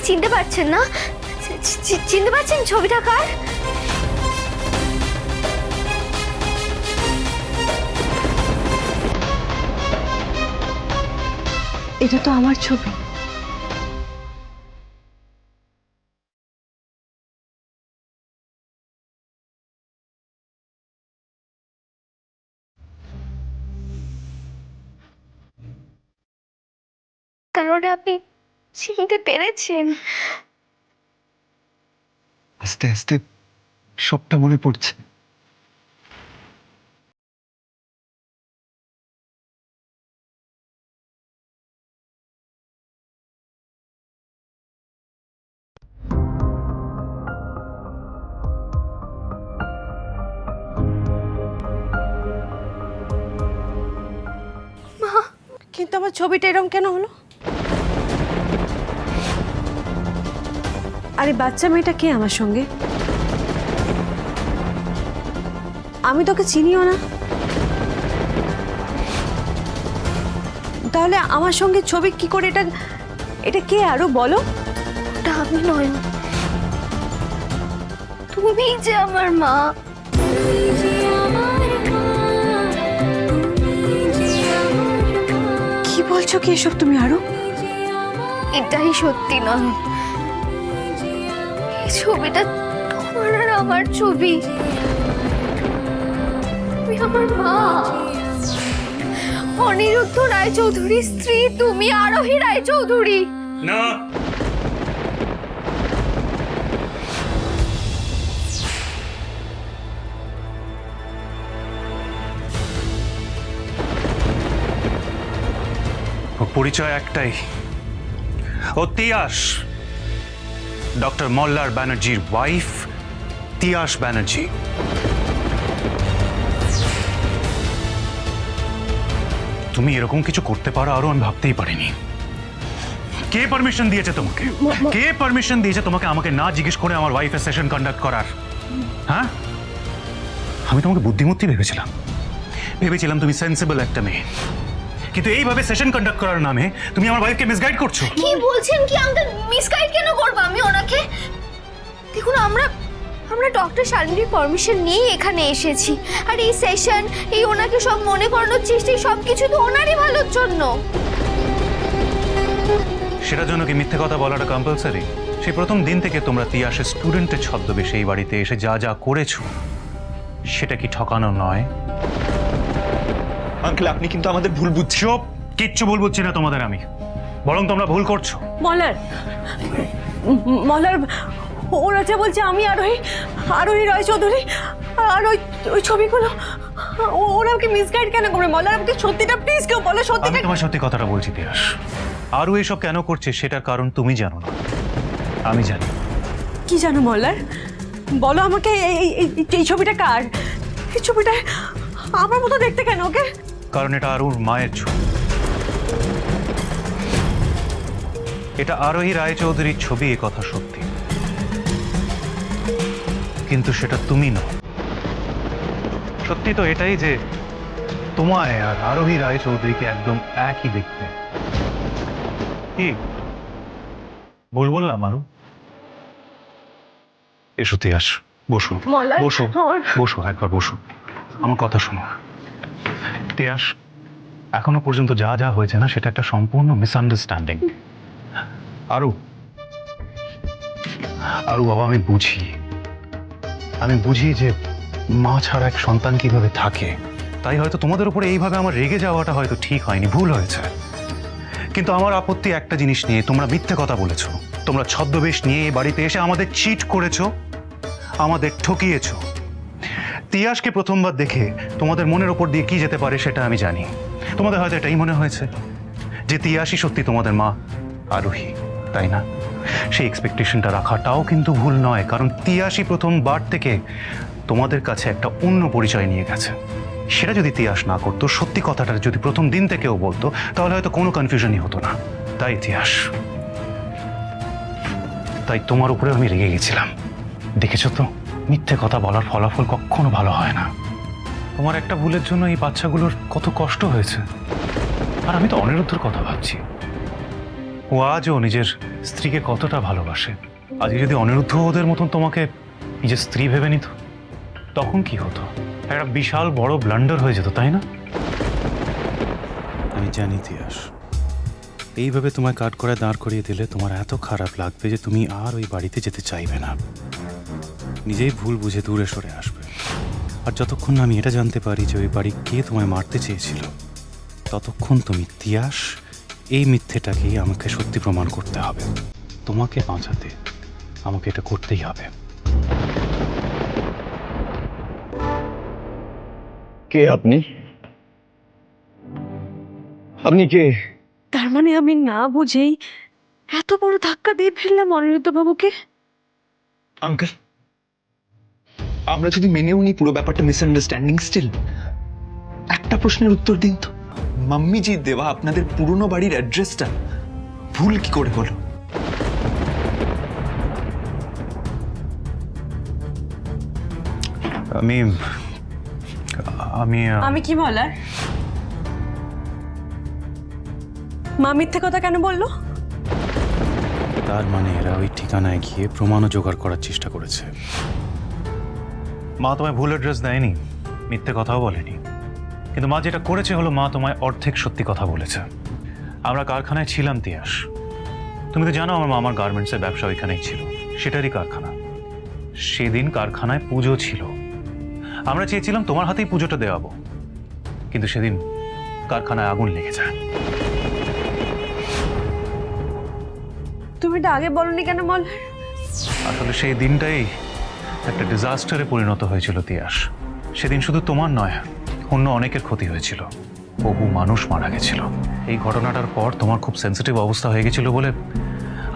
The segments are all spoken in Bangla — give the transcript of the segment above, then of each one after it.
চিনতে পারছেন না? চিনতে পারছেন ছবিটা কার? এটা তো আমার ছবি। তাহলে আপনি চিনতে পেরেছেন? আস্তে আস্তে সবটা মনে পড়ছে। কিন্তু আমার ছবিটা এরকম কেন হলো? আরে বাচ্চা মেয়েটা কে আমার সঙ্গে? আমি তোকে চিনিও না। তাহলে আমার সঙ্গে ছবি কি করে? এটা কে আরো বলো? ওটা আমি নয়, তুমি যে আমার মা। কি বলছো কি এসব তুমি আরো? এটাই সত্যি নয়, এই ছবিটা তোমার আর আমার ছবি। তুমি আমার মা, অনিরুদ্ধ রায়চৌধুরীর স্ত্রী তুমি, আরোহী রায়চৌধুরী। না, ওর পরিচয় একটাই, ও তিয়াস, ডক্টর মল্লার ব্যানার্জির ওয়াইফ, তিয়াস ব্যানার্জি। তুমি এরকম কিছু করতে পারো আরো আমি ভাবতেই পারিনি। কে পারমিশন দিয়েছে তোমাকে? কে পারমিশন দিয়েছে তোমাকে আমাকে না জিজ্ঞেস করে আমার ওয়াইফের সেশন কন্ডাক্ট করার? হ্যাঁ, আমি তোমাকে বুদ্ধিমতী ভেবেছিলাম তুমি সেন্সিবল একটা মেয়ে, কিন্তু এইভাবে সেশন কন্ডাক্ট করার নামে তুমি আমার ওয়াইফকে মিসগাইড করছো। কি বলছেন কি আঙ্কেল? মিসগাইড কেন করব আমি ওনাকে? দেখুন, আমরা ডক্টর শালিনীর পারমিশন নিয়ে এখানে এসেছি, আর এই সেশন, এই ওনাকে সব মনে করানোর চেষ্টা, সবকিছু তো ওনারই ভালোর জন্য। সেটার জন্য কি মিথ্যে কথা বলাটা কম্পালসারি? সেই প্রথম দিন থেকে তোমরা তিয়াসের স্টুডেন্টের ছদ্মবেশে এই বাড়িতে এসে যা যা করেছো, সেটা কি ঠকানো নয়? আঙ্কেল, আপনি কিন্তু আমাদের ভুল বুঝছেন। চুপ! কিচ্ছু ভুল বুঝছি না তোমাদের আমি, বরং তোমরা ভুল করছো। মলার, ওরা যে বলছে আমি আরোহী রায়চৌধুরী, আর ওই ছবিগুলো, ওরা আমাকে মিসগাইড কেন করবে? মলার, আমাকে সত্যিটা প্লিজ কেউ বলো, আমি সত্যিটা। তোমার সত্যি কথাটা বলছি তিয়াস, আরও এইসব কেন করছে সেটার কারণ তুমি জানো না, আমি জানি। কি জানো মল্লার? বলো আমাকে, এই ছবিটা কার? এই ছবিটা আমার মতো দেখতে কেন ওকে? কারণ এটা আরুর মায়ের ছবি। এটা আরোহী রায়চৌধুরীর ছবি, এ কথা সত্যি, কিন্তু সেটা তুমি নও। সত্যি তো এটাই যে তোমায় আর আরোহী রায়চৌধুরীকে একদম একই দেখতে। কি ভুল বললাম আরু? এসো তিয়াস, বসো বসো বসো, একবার বসো, আমার কথা শোনো। তিয়াস, এখনো পর্যন্ত যা যা হয়েছে না, সেটা একটা সম্পূর্ণ মিসআন্ডারস্ট্যান্ডিং। আরু বাবা, আমি বুঝি যে মা ছাড়া এক সন্তান কিভাবে থাকে, তাই হয়তো তোমাদের উপরে এইভাবে আমার রেগে যাওয়াটা হয়তো ঠিক হয়নি, ভুল হয়েছে। কিন্তু আমার আপত্তি একটা জিনিস নিয়ে, তোমরা মিথ্যে কথা বলেছো। তোমরা ছদ্মবেশ নিয়ে এই বাড়িতে এসে আমাদের চিট করেছো, আমাদের ঠকিয়েছো। তিয়াসকে প্রথমবার দেখে তোমাদের মনের ওপর দিয়ে কি যেতে পারে সেটা আমি জানি। তোমাদের হয়তো এটাই মনে হয়েছে যে তিয়াসই সত্যি তোমাদের মা আরোহী, তাই না? সেই এক্সপেকটেশনটা রাখাটাও কিন্তু ভুল নয়, কারণ তিয়াসই প্রথমবার থেকে তোমাদের কাছে একটা অন্য পরিচয় নিয়ে গেছে। সেটা যদি তিয়াস না করতো, সত্যি কথাটা যদি প্রথম দিন থেকেও বলতো, তাহলে হয়তো কোনো কনফিউশনই হতো না। তাই তিয়াস, তাই তোমার উপরে আমি রেগে গেছিলাম। দেখেছো তো, মিথ্যে কথা বলার ফলাফল কখনো ভালো হয় না। তোমার একটা ভুলের জন্য এই বাচ্চাগুলোর কত কষ্ট হয়েছে, আর আমি তো অনিরুদ্ধর কথা ভাবছি। ও আজও নিজের স্ত্রীকে কতটা ভালোবাসে। আজকে যদি অনিরুদ্ধ ওদের মতন তোমাকে নিজের স্ত্রী ভেবে নিত, তখন কি হতো? একটা বিশাল বড় ব্লান্ডার হয়ে যেত, তাই না? আমি জানি তিয়াস, এইভাবে তোমায় কাঠ করে দাঁড় করিয়ে দিলে তোমার এত খারাপ লাগবে যে তুমি আর ওই বাড়িতে যেতে চাইবে না, নিজেই ভুল বুঝে দূরে সরে আসবে। আর যতক্ষণ না আমি এটা জানতে পারি যে ওই বাড়ি কে তোমায় মারতে চেয়েছিল, ততক্ষণ তুমি তিয়াস এই মিথ্যেটাকেই আমাকে সত্যি প্রমাণ করতে হবে। তোমাকে বাঁচাতে আমাকে এটা করতেই হবে। কে আপনি? আপনি কে? তার মানে আমি না বুঝেই এত বড় ধাক্কা দিয়ে ফেললাম অনিরুদ্ধ বাবুকে। আঙ্কেল, আমরা যদি মেনেও নিই পুরো ব্যাপারটা মিসআন্ডারস্ট্যান্ডিং, স্টিল একটা প্রশ্নের উত্তর দিন তো। মাম্মিজি দেওয়া আপনাদের পুরনো বাড়ির অ্যাড্রেসটা ভুল কি করে হলো? আমি আমি আমি কি বলার? মা মিথ্যে কথা কেন বললো? তার মানে এরা ওই ঠিকানায় গিয়ে প্রমাণও জোগাড় করার চেষ্টা করেছে। মা তোমায় ভুল অ্যাড্রেস দেয়নি, মিথ্যে কথাও বলেনি। কিন্তু মা যেটা করেছে হলো, মা তোমায় অর্ধেক সত্যি কথা বলেছে। আমরা কারখানায় ছিলাম তিয়াস, তুমি তো জানো আমার মামার গার্মেন্টসের ব্যবসা ওইখানেই ছিল, সেটারই কারখানা। সেদিন কারখানায় পুজো ছিল, আমরা চেয়েছিলাম তোমার হাতেই পুজোটা দেওয়াবো, কিন্তু সেদিন কারখানায় আগুন লেগে যায়। তুমি এটা আগে বলনি কেন বল? আসলে সেই দিনটাই একটা ডিজাস্টারে পরিণত হয়েছিল তিয়াস। সেদিন শুধু তোমার নয়, অন্য অনেকের ক্ষতি হয়েছিল, বহু মানুষ মারা গেছিল। এই ঘটনাটার পর তোমার খুব সেন্সিটিভ অবস্থা হয়ে গেছিল বলে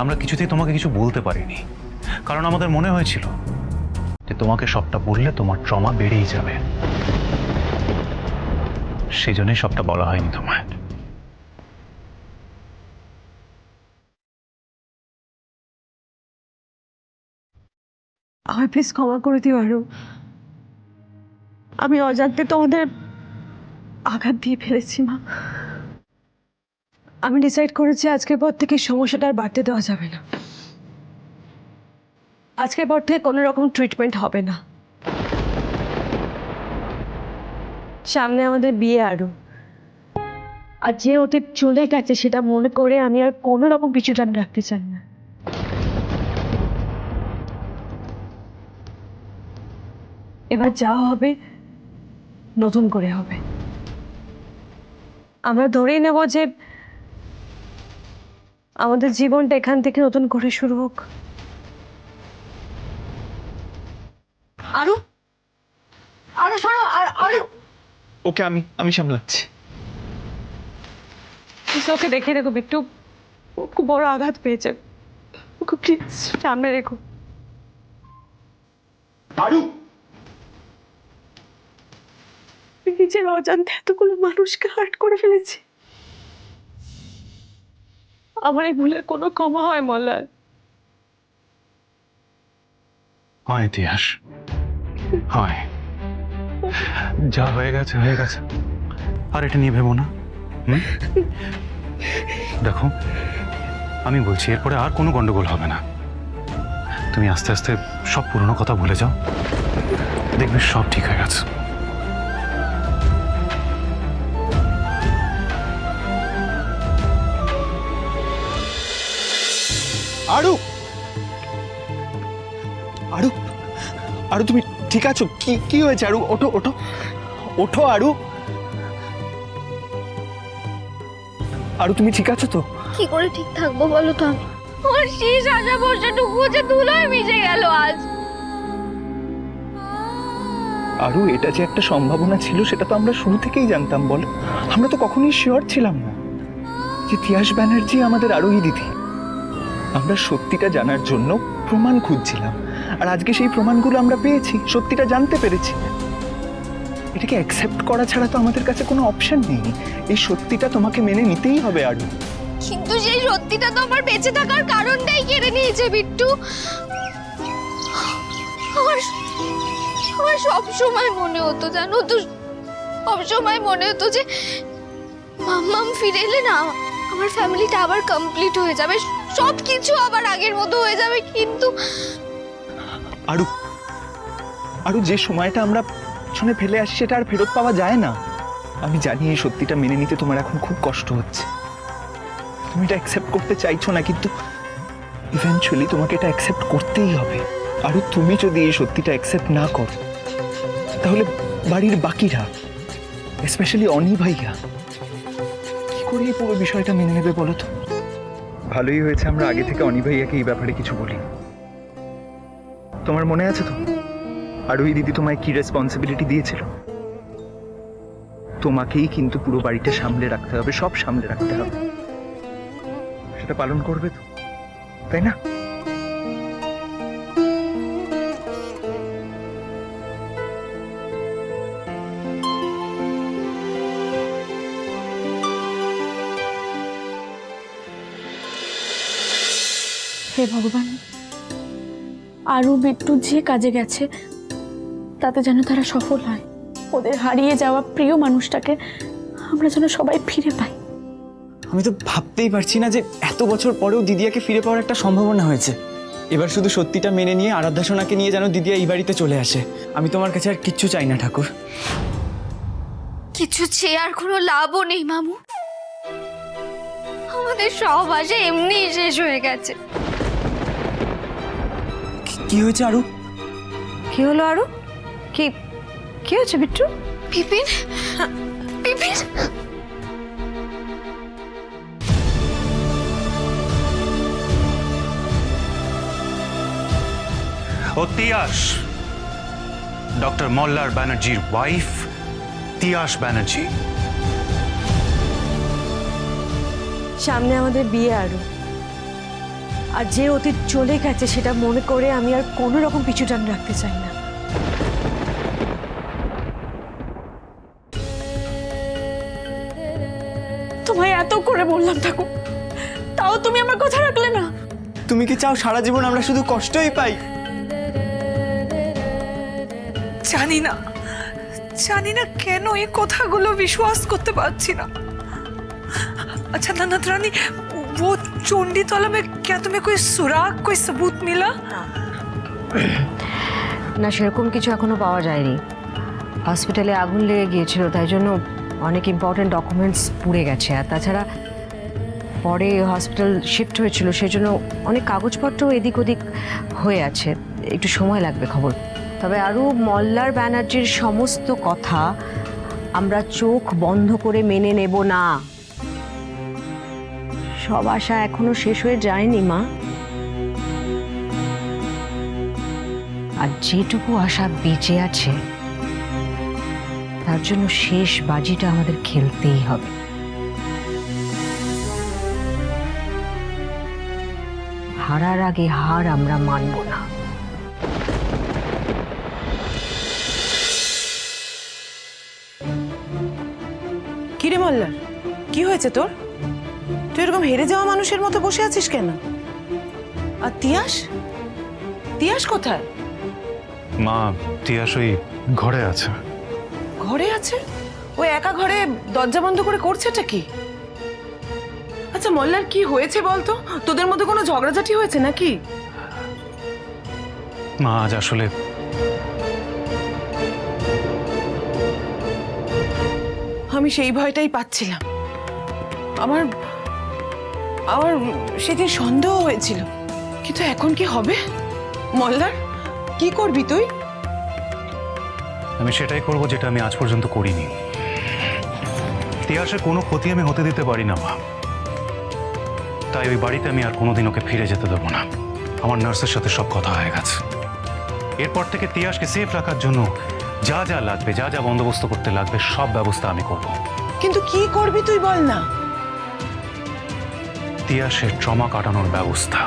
আমরা কিছুতেই তোমাকে কিছু বলতে পারিনি, কারণ আমাদের মনে হয়েছিল যে তোমাকে সবটা বললে তোমার ট্রমা বেড়েই যাবে। সেই জন্যই সবটা বলা হয়নি তোমায়। আমায় প্লিজ ক্ষমা করে দিও আরু। আমি অজান্তে তোমাদের আঘাত দিয়ে ফেলেছি মা। আমি ডিসাইড করেছি আজকের পর থেকে সমস্যাটা আর বাড়তে দেওয়া যাবে না। আজকের পর থেকে কোনো রকম ট্রিটমেন্ট হবে না। সামনে আমাদের বিয়ে আরু, আর যে ওদের চলে গেছে সেটা মনে করে আমি আর কোনো রকম পিছুটান রাখতে চাই না। এবার যা হবে নতুন করে হবে। আমরা ধরেই নেব যে আমাদের জীবনটা এখান থেকে নতুন করে শুরু হোক। আরু, আরু শোনো, আরু। ওকে আমি সামলাচ্ছি। ওকে দেখে রেখো, একটু খুব বড় আঘাত পেয়েছে, ওকে প্লিজ সামনে রেখো। আরু, নিজের অজান্তে এতগুলো মানুষকে হার্ট করে ফেলেছি। আমার এই ভুলের কোনো ক্ষমা হয় মল্লার? হয় তিয়াস, হয়। যা হয়ে গেছে হয়ে গেছে, আর এটা নিয়ে ভেবো না। দেখো, আমি বলছি এরপরে আর কোনো গন্ডগোল হবে না। তুমি আস্তে আস্তে সব পুরনো কথা ভুলে যাও, দেখবে সব ঠিক হয়ে গেছে। আরু, আরু, আরু তুমি ঠিক আছো? কি কি হয়েছে আরু? ওঠো ওঠো ওঠো আরু। আরু তুমি ঠিক আছো তো? কি করে ঠিক থাকবো বলো তো? আমি আমার শেষ আশা ভরসাটুকু যে ধুলোয় মিশে গেল আজ। আরু, এটা যে একটা সম্ভাবনা ছিল সেটা তো আমরা শুরু থেকেই জানতাম, বলো। আমরা তো কখনোই শিওর ছিলাম না যে তিয়াস ব্যানার্জি আমাদের আরোহী দিদি। আমরা সত্যিটা জানার জন্য প্রমাণ খুঁজছিলাম, আর আজকে সেই প্রমাণগুলো আমরা পেয়েছি, সত্যিটা জানতে পেরেছি। এটাকে অ্যাকসেপ্ট করা ছাড়া তো আমাদের কাছে কোনো অপশন নেই। এই সত্যিটা তোমাকে মেনে নিতেই হবে আরু। কিন্তু সেই সত্যিটা তো আমার বেঁচে থাকার কারণটাই কেড়ে নিয়েছে বিট্টু। আমার আমার সব সময় মনে হতো, জানো তো, সব সময় মনে হতো যে মাম্মাম ফিরে এলে না আমার ফ্যামিলিটা আবার কমপ্লিট হয়ে যাবে, সব কিছু আবার আগের মতো হয়ে যাবে। কিন্তু আরু, আরু, যে সময়টা আমরা শুনে ফেলে আসি সেটা আর ফেরত পাওয়া যায় না। আমি জানি এই সত্যিটা মেনে নিতে তোমার এখন খুব কষ্ট হচ্ছে, তুমি এটা অ্যাকসেপ্ট করতে চাইছো না, কিন্তু ইভেন্চুয়ালি তোমাকে এটা অ্যাকসেপ্ট করতেই হবে। আরু, তুমি যদি এই সত্যিটা অ্যাকসেপ্ট না করো তাহলে বাড়ির বাকিরা, স্পেশালি অনি ভাইয়া, কি করে এই পুরো বিষয়টা মেনে নেবে বলো তো? ভালোই হয়েছে আমরা আগে থেকে অনি ভাইয়াকে এই ব্যাপারে কিছু বলি। তোমার মনে আছে তো আরুই দিদি তোমায় কি রেসপন্সিবিলিটি দিয়েছিল? তোমাকেই কিন্তু পুরো বাড়িটা সামলে রাখতে হবে, সব সামলে রাখতে হবে। সেটা পালন করবে তো, তাই না? হে ভগবান, আরু বিট্টু যে কাজে গেছে তাতে যেন তারা সফল হয়। ওদের হারিয়ে যাওয়া প্রিয় মানুষটাকে আমরা যেন সবাই ফিরে পাই। আমি তো ভাবতেই পারছি না যে এত বছর পরেও দিদিয়াকে ফিরে পাওয়ার একটা সম্ভাবনা হয়েছে। এবার শুধু সত্যিটা মেনে নিয়ে আরাধ্যা সোনাকে নিয়ে যেন দিদিয়া এই বাড়িতে চলে আসে। আমি তোমার কাছে আর কিচ্ছু চাই না ঠাকুর। কিছু চেয়ে আর কোনো লাভও নেই মামু, আমাদের সব আশা এমনি শেষ হয়ে গেছে। কি হয়েছে আরু? কি হলো আরু? কি কি হয়েছে বিট্টু? বিপিন, বিপিন, ও তিয়াস, ডক্টর মল্লার ব্যানার্জির ওয়াইফ তিয়াস ব্যানার্জি। সামনে আমাদের বিয়ে আরু, আর যে অতীত চলে গেছে সেটা মনে করে আমি আর কোনো রকম পিছুটান রাখতে চাই না। তোমায় এত করে বললাম ঠাকুর, তাও তুমি আমার কথা রাখলে না। তুমি কি চাও সারা জীবন আমরা শুধু কষ্টই পাই? জানি না কেন এই কথাগুলো বিশ্বাস করতে পারছি না। अच्छा ननद रानी, वो चोंडी तला में क्या तुम्हें कोई सुराग, कोई सबूत मिला? না, সেরকম কিছু এখনো পাওয়া যায়নি। হসপিটালে আগুন লেগে গিয়েছিল, তাই জন্য অনেক ইম্পর্টেন্ট ডকুমেন্টস পুড়ে গেছে। আর তাছাড়া পরে হসপিটাল শিফট হয়েছিল, সেই জন্য অনেক কাগজপত্র এদিক ওদিক হয়ে আছে, একটু সময় লাগবে খবর। তবে আরও মল্লার ব্যানার্জির সমস্ত কথা আমরা চোখ বন্ধ করে মেনে নেব না। সব আশা এখনো শেষ হয়ে যায়নি মা, আর যেটুকু আশা বেঁচে আছে তার জন্য শেষ বাজিটা আমাদের খেলতেই হবে। হারার আগে হার আমরা মানব না। কিরে মল্লার, কি হয়েছে তোর? তুই এরকম হেরে যাওয়া মানুষের মতো বসে আছিস কেন? আর তিয়াস, তিয়াস কোথায়? মা, তিয়াস ওই ঘরে আছে। ঘরে আছে? ও একা ঘরে দরজা বন্ধ করে করছেটা কি? আচ্ছা মল্লার, কি হয়েছে বলতো? তোদের মধ্যে কোনো ঝগড়াঝাটি হয়েছে নাকি? মা, আজ আসলে আমি সেই ভয়টাই পাচ্ছিলাম। আমার আমার সেদিন সন্দেহ হয়েছিল, কিন্তু এখন কি হবে? মল্লার, কি করবি তুই? আমি সেটাই করব যেটা আমি আজ পর্যন্ত করিনি। তিয়াসের কোনো ক্ষতি আমি হতে দিতে পারি না মা, তাই ওই বাড়িতে আমি আর কোনোদিন ওকে ফিরে যেতে দেবো না। আমার নার্সের সাথে সব কথা হয়ে গেছে। এরপর থেকে তিয়াসকে সেফ রাখার জন্য যা যা লাগবে, যা যা বন্দোবস্ত করতে লাগবে, সব ব্যবস্থা আমি করব। কিন্তু কি করবি তুই বল না। তিয়াসের ট্রমা কাটানোর ব্যবস্থা।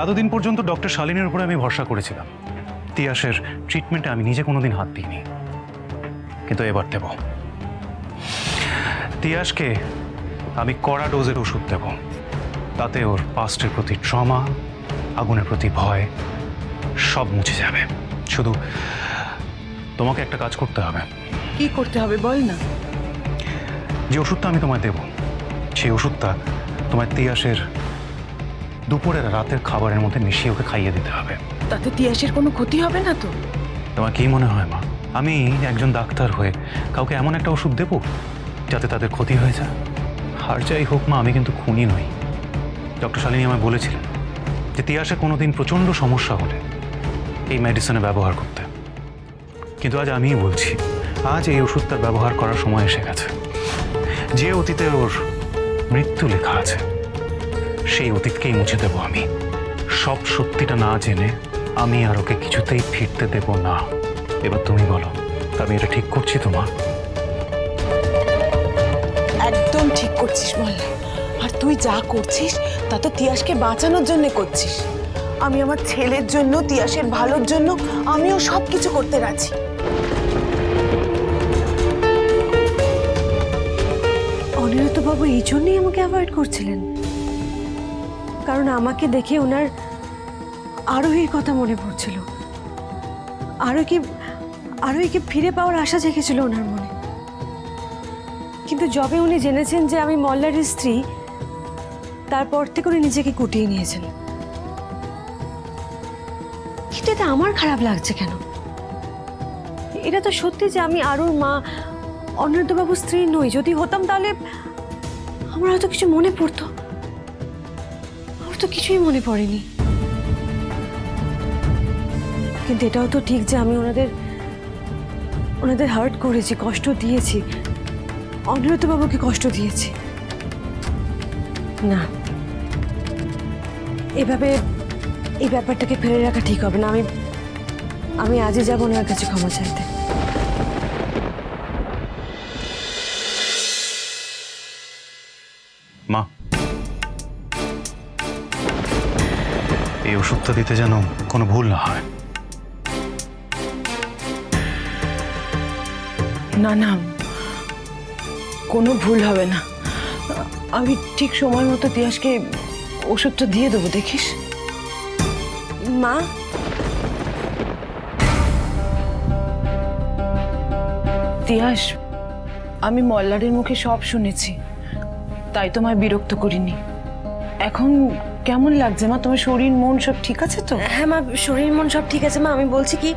এতদিন পর্যন্ত ডক্টর শালিনীর উপরে আমি ভরসা করেছিলাম। তিয়াসের ট্রিটমেন্টে আমি নিজে কোনোদিন হাত দিইনি, কিন্তু এবার দেব। তিয়াসকে আমি কড়া ডোজের ওষুধ দেব, তাতে ওর পাস্টের প্রতি ট্রমা, আগুনের প্রতি ভয় সব মুছে যাবে। শুধু তোমাকে একটা কাজ করতে হবে। কি করতে হবে বল না। যে ওষুধটা আমি তোমায় দেব সেই ওষুধটা তোমার তিয়াসের দুপুরের রাতের খাবারের মধ্যে মিশিয়ে ওকে খাইয়ে দিতে হবে। তাতে তিয়াসের কোনো ক্ষতি হবে না তো? তোমার কি মনে হয় মা, আমি একজন ডাক্তার হয়ে কাউকে এমন একটা ওষুধ দেবো যাতে তাদের ক্ষতি হয়ে যায়? আর যাই হোক মা, আমি কিন্তু খুনি নই। ডক্টর শালিনী আমায় বলেছিলেন যে তিয়াসে কোনোদিন প্রচণ্ড সমস্যা হলে এই মেডিসিনে ব্যবহার করতে, কিন্তু আজ আমিই বলছি আজ এই ওষুধটার ব্যবহার করার সময় এসে গেছে। যে অতীতে ওর মৃত্যু লেখা আছে সেই অতীতকেই মুছে দেব আমি। সব সত্যিটা না জেনে আমি আর ওকে কিছুতেই ফিরতে দেব না। এবার তুমি বলো, আমি এটা ঠিক করছি তো মা? একদম ঠিক করছিস মল্লার। আর তুই যা করছিস তা তো তিয়াসকে বাঁচানোর জন্য করছিস। আমি আমার ছেলের জন্য, তিয়াসের ভালোর জন্য আমিও সব কিছু করতে রাজি। অনিরুদ্ধবাবু এই জন্যই আমাকে অ্যাভয়েড করছিলেন, কারণ আমাকে দেখে ওনার আরোহীর কথা মনে পড়ছিল। আরোহীকে ফিরে পাওয়ার আশা জেগেছিল ওনার মনে। কিন্তু যবে উনি জেনেছেন যে আমি মল্লারের স্ত্রী, তারপর থেকে উনি নিজেকে গুটিয়ে নিয়েছেন। কিন্তু এটা আমার খারাপ লাগছে কেন? এটা তো সত্যি যে আমি আরুর মা, অনিরুদ্ধবাবুর স্ত্রী নই। যদি হতাম তাহলে আমার হয়তো কিছু মনে পড়তো। আমার তো কিছুই মনে পড়েনি। কিন্তু এটাও তো ঠিক যে আমি ওনাদের হার্ট করেছি, কষ্ট দিয়েছি, অনিরুদ্ধবাবুকে কষ্ট দিয়েছি। না, এভাবে এই ব্যাপারটাকে ফেলে রাখা ঠিক হবে না। আমি আজই যাবো ওনার কাছে ক্ষমা চাইতে। মা, এই ওষুধটা দিতে যেন কোনো ভুল না হয়। না না, কোনো ভুল হবে না। আমি ঠিক সময় মতো তিয়াসকে ওষুধটা দিয়ে দেবো, দেখিস। মা, তিয়াস, আমি মল্লারের মুখে সব শুনেছি, তাই তোমায় বিরক্ত করিনি। এখন কেমন লাগছে মা? তোমার শরীর মন সব ঠিক আছে তো? হ্যাঁ মা, শরীর মন সব ঠিক আছে মা। আমি বলছি কি,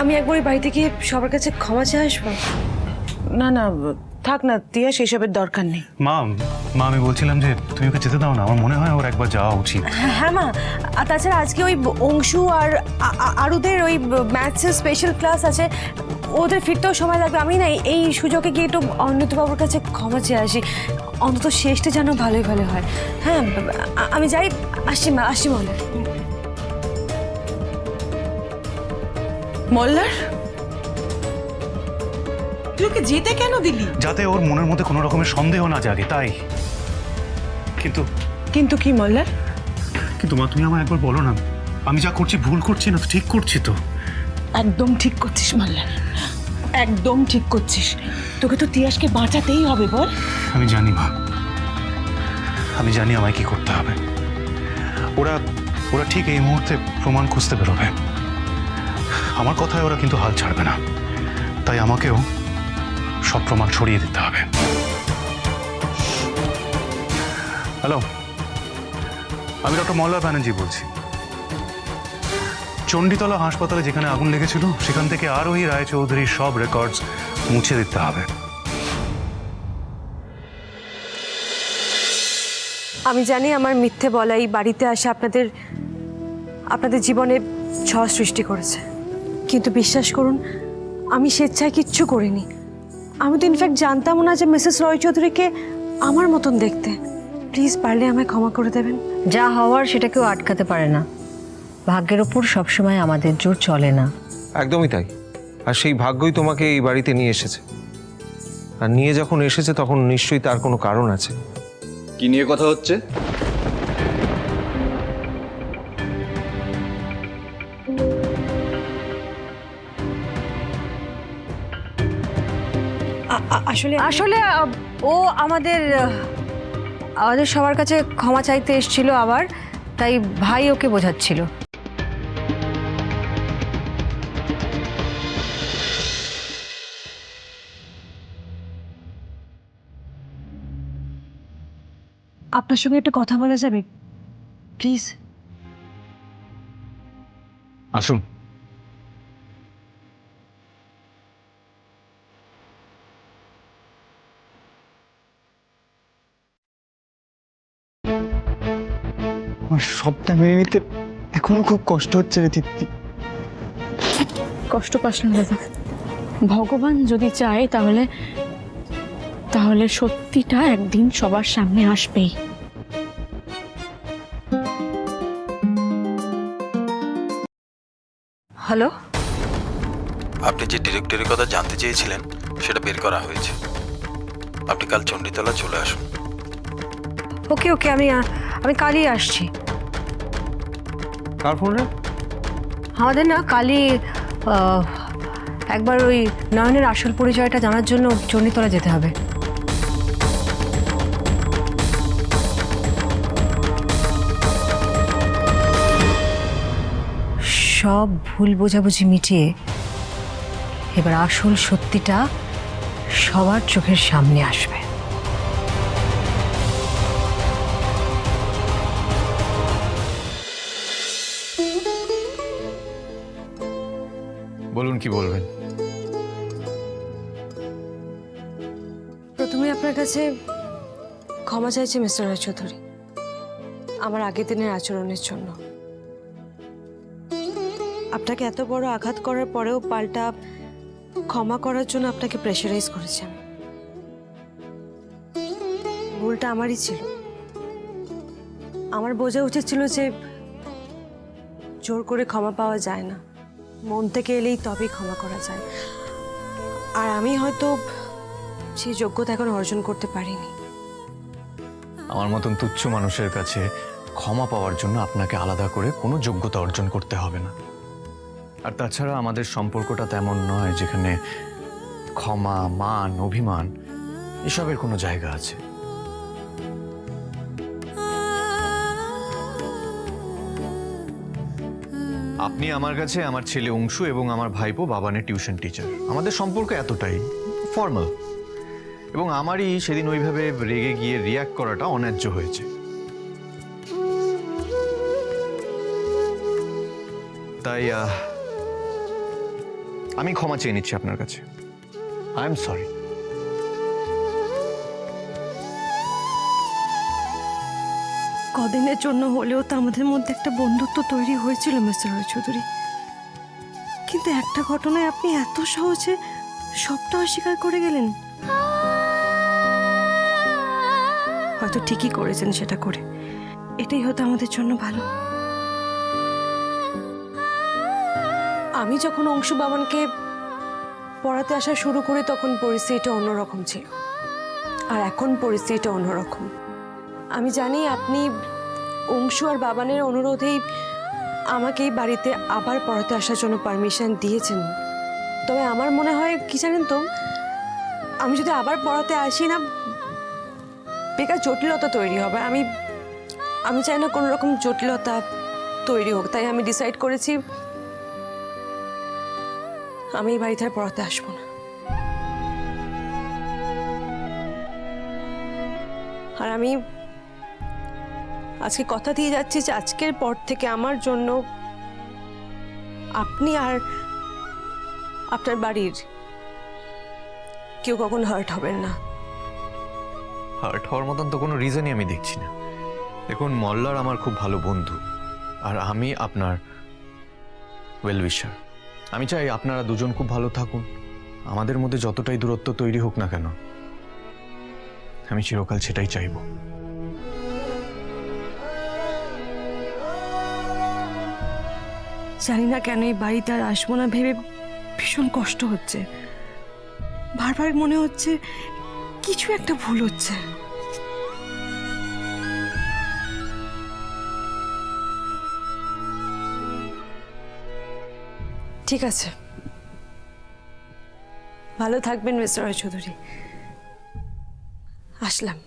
আমি একবার ওই বাড়িতে গিয়ে সবার কাছে ক্ষমা চেয়ে আসবো। না না, থাক না তিয়াস, এসবের দরকার নেই। মা, আমি বলছিলাম যে তুমি ওকে যেতে দাও না। আমার মনে হয় ওর একবার যাওয়া উচিত। হ্যাঁ মা, আর তাছাড়া আজকে ওই অংশু আর আরুদের ওই ম্যাথসের স্পেশাল ক্লাস আছে, ওদের ফিরতেও সময় লাগবে। আমি না এই সুযোগে গিয়ে একটু অনিরুদ্ধবাবুর কাছে ক্ষমা চেয়ে আসি, অন্তত শেষটা যেন ভালোই ভালো হয়। হ্যাঁ, আমি যাই, আসছি মা, আসছি মল্লার। মল্লার, তুই ওকে যেতে কেন দিলি? যাতে ওর মনের মধ্যে কোনো রকমের সন্দেহ না জাগে, তাই। কিন্তু কি মল্লার? কিন্তু মা, তুমি আমায় একবার বলো না, আমি যা করছি ভুল করছি না তো? ঠিক করছি তো? একদম ঠিক করছিস মল্লার, একদম ঠিক করছিস। তোকে তো তিয়াসকে বাঁচাতেই হবে, বল। আমি জানি মা, আমি জানি আমায় কি করতে হবে। ওরা ঠিক এই মুহূর্তে প্রমাণ খুঁজতে বেরোবে। আমার কথায় ওরা কিন্তু হাল ছাড়বে না, তাই আমাকেও সব প্রমাণ ছড়িয়ে দিতে হবে। হ্যালো, আমি ডক্টর মল্লার ব্যানার্জি বলছি। চণ্ডীতলা হাসপাতালে যেখানে আগুন লেগেছিল সেখান থেকে আরোহী রায়চৌধুরীর সব রেকর্ডস মুছে দিতে হবে। আমি জানি আমার মিথ্যে বলা এই বাড়িতে আসা আপনাদের জীবনে ঝড় সৃষ্টি করেছে, কিন্তু বিশ্বাস করুন আমি স্বেচ্ছায় কিচ্ছু করিনি। আমি তো ইনফ্যাক্ট জানতাম না যে মিসেস রায়চৌধুরীকে আমার মতন দেখতে। প্লিজ পারলে আমায় ক্ষমা করে দেবেন। যা হওয়ার সেটা কেউ আটকাতে পারে না। ভাগ্যের ওপর সবসময় আমাদের জোর চলে না। একদমই তাই। আর সেই ভাগ্যই তোমাকে এই বাড়িতে নিয়ে এসেছে। আর নিয়ে যখন এসেছে তখন নিশ্চয়ই তার কোনো কারণ আছে। কি নিয়ে কথা হচ্ছে? আসলে ও আমাদের সবার কাছে ক্ষমা চাইতে এসেছিল আবার, তাই ভাই ওকে বোঝাচ্ছিল। আপনার সঙ্গে একটা কথা বলা যাবে প্লিজ? আসুন। আমার সবটা মেনে নিতে এখনো খুব কষ্ট হচ্ছে রে দীপ্তি। কষ্ট পাস না দাদা, ভগবান যদি চায় তাহলে তাহলে সত্যিটা একদিন সবার সামনে আসবেই। হ্যালো, আপনি যে ডিরেক্টরির কথা জানতে চেয়েছিলেন সেটা বের করা হয়েছে। আপনি কাল চণ্ডীতলা চলে আসুন। ওকে ওকে, আমি কালই আসছি। কার ফোন রে? আমাদের না কালই একবার ওই নয়নের আসল পরিচয়টা জানার জন্য চণ্ডীতলা যেতে হবে। সব ভুল বোঝাবুঝি মিটিয়ে এবার আসল সত্যিটা সবার চোখের সামনে আসবে। বলুন কি বলবেন? প্রথমে আপনার কাছে ক্ষমা চাইছি মিস্টার রায়চৌধুরী, আমার আগের দিনের আচরণের জন্য। আপনাকে এত বড় আঘাত করার পরেও পাল্টা ক্ষমা করার জন্য আপনাকে প্রেশারাইজ করেছেন। ভুলটা আমারই ছিল। আমার বোঝা উচিত ছিল যে জোর করে ক্ষমা পাওয়া যায় না, মন থেকে এলেই তবেই ক্ষমা করা যায়। আর আমি হয়তো সেই যোগ্যতা এখন অর্জন করতে পারিনি। আমার মতন তুচ্ছ মানুষের কাছে ক্ষমা পাওয়ার জন্য আপনাকে আলাদা করে কোনো যোগ্যতা অর্জন করতে হবে না। আর তাছাড়া আমাদের সম্পর্কটা তেমন নয় যেখানে ক্ষমা, মান, অভিমান এসবের কোনো জায়গা আছে। আপনি আমার কাছে আমার ছেলে অংশু এবং আমার ভাইপো বাবানের টিউশন টিচার। আমাদের সম্পর্ক এতটাই ফর্মাল, এবং আমারই সেদিন ওইভাবে রেগে গিয়ে রিয়াক্ট করাটা অন্যায্য হয়েছে। তাই আমি ক্ষমা চেয়ে নিচ্ছি আপনার কাছে। I am sorry. কদিনের জন্য হলেও তো আমাদের মধ্যে একটা বন্ধুত্ব তৈরি হয়েছিল মিস্টার রায়চৌধুরী, কিন্তু একটা ঘটনায় আপনি এত সহজে সবটা অস্বীকার করে গেলেন। হয়তো ঠিকই করেছেন সেটা করে, এটাই হয়তো আমাদের জন্য ভালো। আমি যখন অংশু বাবানকে পড়াতে আসা শুরু করি তখন পরিস্থিতিটা অন্যরকম ছিল, আর এখন পরিস্থিতিটা অন্যরকম। আমি জানি আপনি অংশু আর বাবানের অনুরোধেই আমাকে এই বাড়িতে আবার পড়াতে আসার জন্য পারমিশন দিয়েছেন। তবে আমার মনে হয় কি জানেন তো, আমি যদি আবার পড়াতে আসি না, বেকার জটিলতা তৈরি হবে। আমি চাই না কোনো রকম জটিলতা তৈরি হোক। তাই আমি ডিসাইড করেছি আমি এই বাড়িতে আর পড়াতে আসবো না। আর আমি আজকে কথা দিয়ে যাচ্ছি যে আজকের পর থেকে আমার জন্য আপনি আর আপনার বাড়ির কেউ কখনো হার্ট হবেন না। হার্ট হওয়ার মতন তো কোনো রিজনই আমি দেখছি না। দেখুন, মল্লার আমার খুব ভালো বন্ধু, আর আমি আপনার ওয়েল উইশার। আমি চাই আপনারা দুজন খুব ভালো থাকুন। আমাদের মধ্যে যতটাই দূরত্ব তৈরি হোক না কেন, আমি চিরকাল সেটাই চাইব। জানি না কেন এই বাড়িতে আর আসবো না ভেবে ভীষণ কষ্ট হচ্ছে। বারবার মনে হচ্ছে কিছু একটা ভুল হচ্ছে। ঠিক আছে, ভালো থাকবেন মিস্টার রায়চৌধুরী। আসলাম।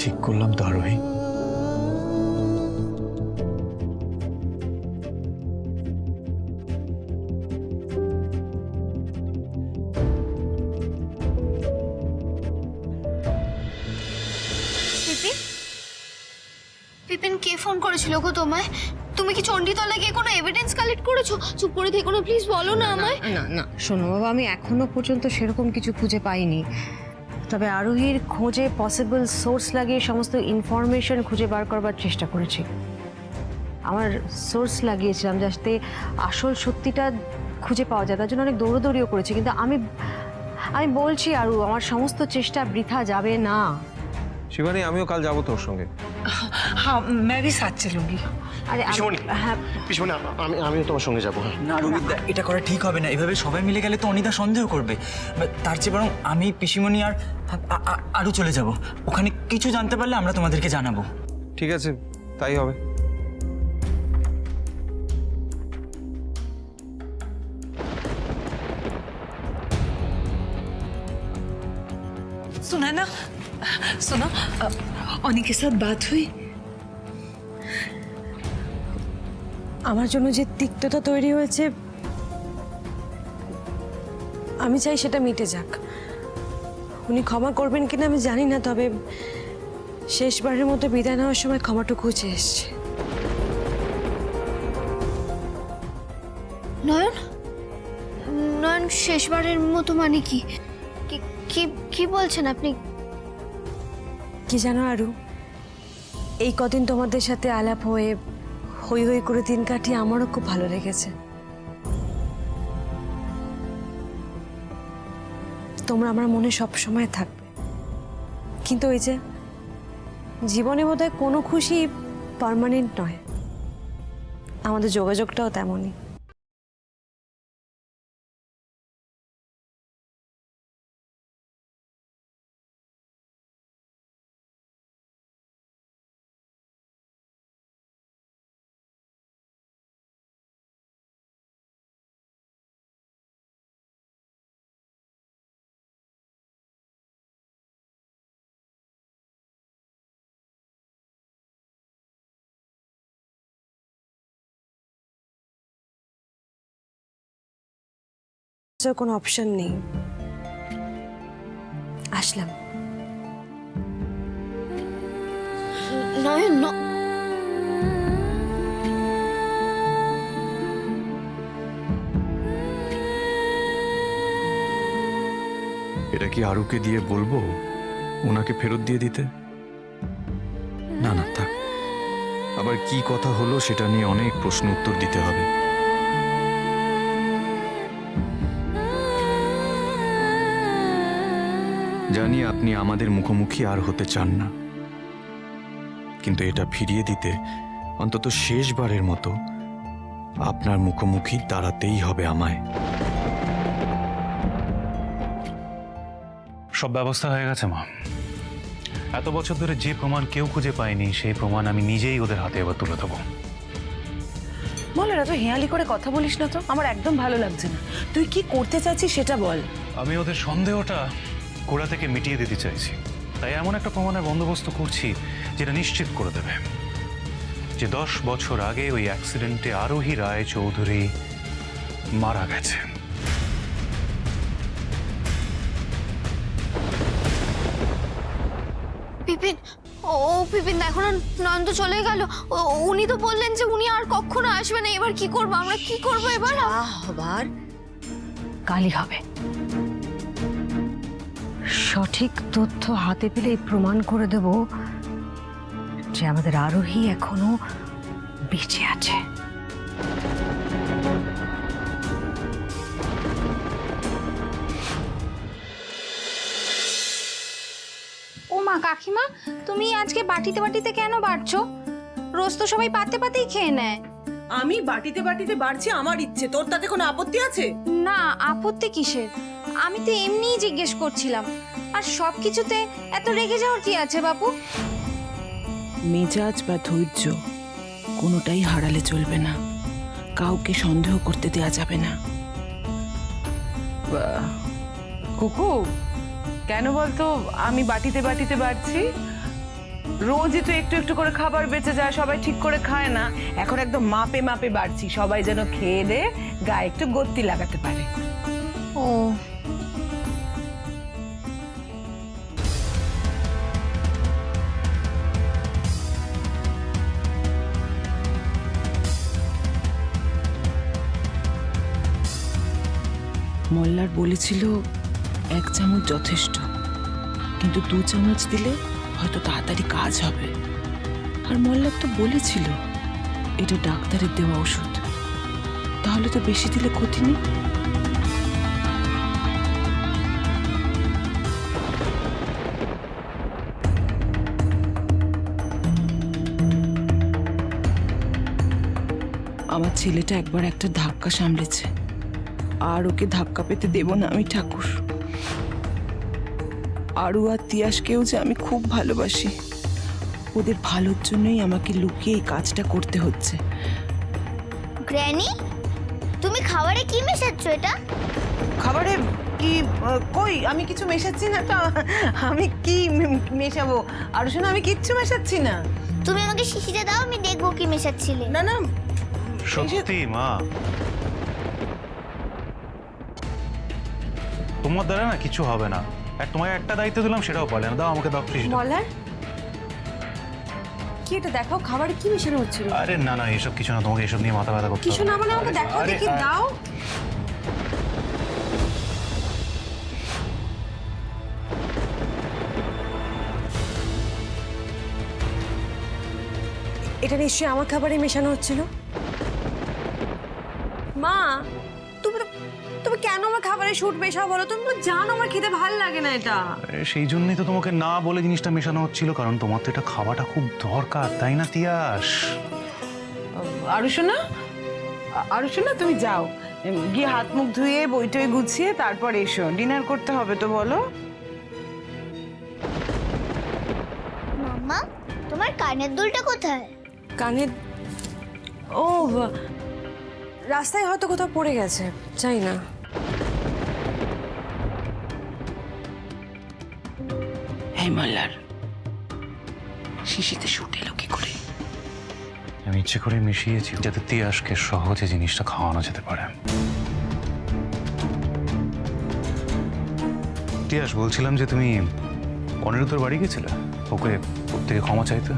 ঠিক করলাম তো আরোহী? বিপিন, বিপিন কে ফোন করেছিল গো তোমায়? তুমি কি চণ্ডীতলা গিয়ে কোনো এভিডেন্স কালেক্ট করেছো? চুপ করে থেকো না, প্লিজ বলো না আমায়। না না শোনো বাবা, আমি এখনো পর্যন্ত সেরকম কিছু খুঁজে পাইনি। তবে আরোহীর খোঁজে পসিবল সোর্স লাগিয়ে সমস্ত ইনফরমেশন খুঁজে বার করবার চেষ্টা করেছি। আমার সোর্স লাগিয়েছিলাম যাতে আসল সত্যিটা খুঁজে পাওয়া যায়, তার জন্য অনেক দৌড়োদৌড়িও করেছি। কিন্তু আমি বলছি আরু, আমার সমস্ত চেষ্টা বৃথা যাবে না। শিবানী, আমিও কাল যাবো তোর সঙ্গে। हाँ मैं भी साथ चलूंगी। আরে হ্যাঁ, আমিও তোমার সঙ্গে যাবো। না রবিদা, এটা করা ঠিক হবে না। এভাবে সবাই মিলে গেলে তো অনিদা সন্দেহ করবে। তার চেয়ে বরং আমি, পিসিমণি আর আরও চলে যাব। ওখানে কিছু জানতে পারলে আমরা তোমাদেরকে জানাবো। ঠিক আছে, তাই হবে। सुना ना, सुनो, অনি के साथ बात हुई? আমার জন্য যে তিক্ততা তৈরি হয়েছে, আমি চাই সেটা মিটে যাক। উনি ক্ষমা করবেন কিনা আমি জানি না, তবে শেষবারের মতো বিদায় নেওয়ার সময় ক্ষমাটুকু চেয়ে এসছে। নয়ন, নয়ন শেষবারের মতো মানে কি? কি বলছেন আপনি? কি জানো আরু, এই কদিন তোমাদের সাথে আলাপ হয়ে হই হই করে দিন কাটিয়ে আমারও খুব ভালো লেগেছে। তোমরা আমার মনে সব সময় থাকবে। কিন্তু ওই যে জীবনে বোধহয় কোনো খুশি পার্মানেন্ট নয়, আমাদের যোগাযোগটাও তেমনই। কোনো অপশন নেই, আসলাম। নয়ন, এটা কি আরুকে দিয়ে বলবো ওনাকে ফেরত দিয়ে দিতে? না না থাক, আবার কি কথা হলো সেটা নিয়ে অনেক প্রশ্ন উত্তর দিতে হবে। জানি আপনি আমাদের মুখোমুখি আর হতে চান না, কিন্তু এটা ফিরিয়ে দিতে অন্তত শেষবারের মতো আপনার মুখোমুখি দাঁড়াতেই হবে আমায়। সব ব্যবস্থা হয়ে গেছে মা। এত বছর ধরে যে প্রমাণ কেউ খুঁজে পায়নি, সেই প্রমাণ আমি নিজেই ওদের হাতে এবার তুলে দেবো। বল, এত হেয়ালি করে কথা বলিস না তো, আমার একদম ভালো লাগছে না। তুই কি করতে চাচ্ছিস সেটা বল। আমি ওদের সন্দেহটা গোড়া থেকে মিটিয়ে দিতে চাইছি, তাই এমন একটা প্রমাণের বন্দোবস্ত করছি যেটা নিশ্চিত করে দেবে যে 10 বছর আগে ওই অ্যাক্সিডেন্টে আরোহী রায় চৌধুরী মারা গেছে। বিপিন, ও বিপিন দেখো না, নয়ন তো চলে গেল। উনি তো বললেন যে উনি আর কখনো আসবে না। এবার কি করবো আমরা? কি করবো এবার? হবার কালই হবে। সঠিক তথ্য হাতে পেলে প্রমাণ করে দেব যে আমাদের আরোহী এখনো বেঁচে আছে। ও মা, কাকিমা তুমি আজকে বাটিতে বাটিতে কেন বাড়ছো? রোজ তো সবাই পাতে পাতেই খেয়ে নেয়। আমি বাটিতে বাটিতে বাড়ছি আমার ইচ্ছে, তোর তাতে কোনো আপত্তি আছে? না, আপত্তি কিসের? আমি তো এমনিই জিজ্ঞেস করছিলাম। আর সব কিছুতে এত রেগে যাওয়ার কি আছে বাপু? মেজাজ বা ধৈর্য কোনোটাই হারালে চলবে না, কাউকে সন্দেহ করতে দেওয়া যাবে না। কুকু, কেন বলতো আমি বাটিতে বাটিতে বাড়ছি? রোজই তো একটু একটু করে খাবার বেঁচে যায়, সবাই ঠিক করে খায় না। এখন একদম মাপে মাপে বাড়ছি, সবাই যেন খেয়ে দে গায়ে একটু গতি লাগাতে পারে। ও মোল্লার বলেছিল 1 চামচ যথেষ্ট, কিন্তু 2 চামচ দিলে হয়তো তাড়াতাড়ি কাজ হবে। আর মোল্লার তো বলেছিল এটা ডাক্তারের দেওয়া ওষুধ, তাহলে তো বেশি দিলে ক্ষতি নেই। আমার ছেলেটা একবার একটা ধাক্কা সামলেছে, আর ওকে ধাক্কা পেতে দেব না আমি ঠাকুর। আরু আর তিয়াসকেও যে আমি খুব ভালোবাসি, ওদের ভালোর জন্যই আমাকে লুকিয়ে এই কাজটা করতে হচ্ছে। গ্র্যানি, তুমি খাবারে কি মেশাচ্ছ এটা? খাবারে কি কই আমি কিছু মেশাচ্ছি না তো। আমি কি মেশাবো? আর শোনো, আমি কিচ্ছু মেশাচ্ছি না। তুমি আমাকে শিশিটা দাও, আমি দেখবো কি মেশাচ্ছিলে। না না, সত্যি মা, তোমার দ্বারা না কিছু হবে না। তোমায় একটা দায়িত্ব দিলাম, সেটাও পারলে না। দাও আমাকে, দাও ফ্রিজ। মলার কি এটা দেখাও, খাবারে কি মিশানো হচ্ছিল? আরে না না, এসব কিছু না, তোমাকে এসব নিয়ে মাথা ব্যথা করতে কিছু না মানে আমাকে দেখাও দেখি, দাও। এটা নিশ্চয়ই আমার খাবারে মেশানো হচ্ছিল। মা, তুমি কেন আমার খাবারে শুট মেশাও বলো? তুমি তো জানো আমার খেতে ভালো লাগে না এটা। সেই জন্যই তো তোমাকে না বলে জিনিসটা মেশানো হচ্ছিল, কারণ তোমার তো এটা খাওয়াটা খুব দরকার, তাই না তিয়াস? আরু শোনা, তুমি যাও গিয়ে হাত মুখ ধুয়ে বইটই গুছিয়ে তারপর এসো, ডিনার করতে হবে তো বলো। মাম্মা, তোমার কানের দুলটা কোথায়? কানের, ও রাস্তায় হয়তো কোথাও পড়ে গেছে, চাই না। হ্যাঁ মল্লার, শিশিতে শুট এলো কি করে? আমি ইচ্ছে করে মিশিয়েছি যাতে তিয়াসকে সহজে জিনিসটা খাওয়ানো যেতে পারে। তিয়াস, বলছিলাম যে তুমি অনিরুদ্ধর বাড়ি গেছিলে ওকে ওর থেকে ক্ষমা চাইতে।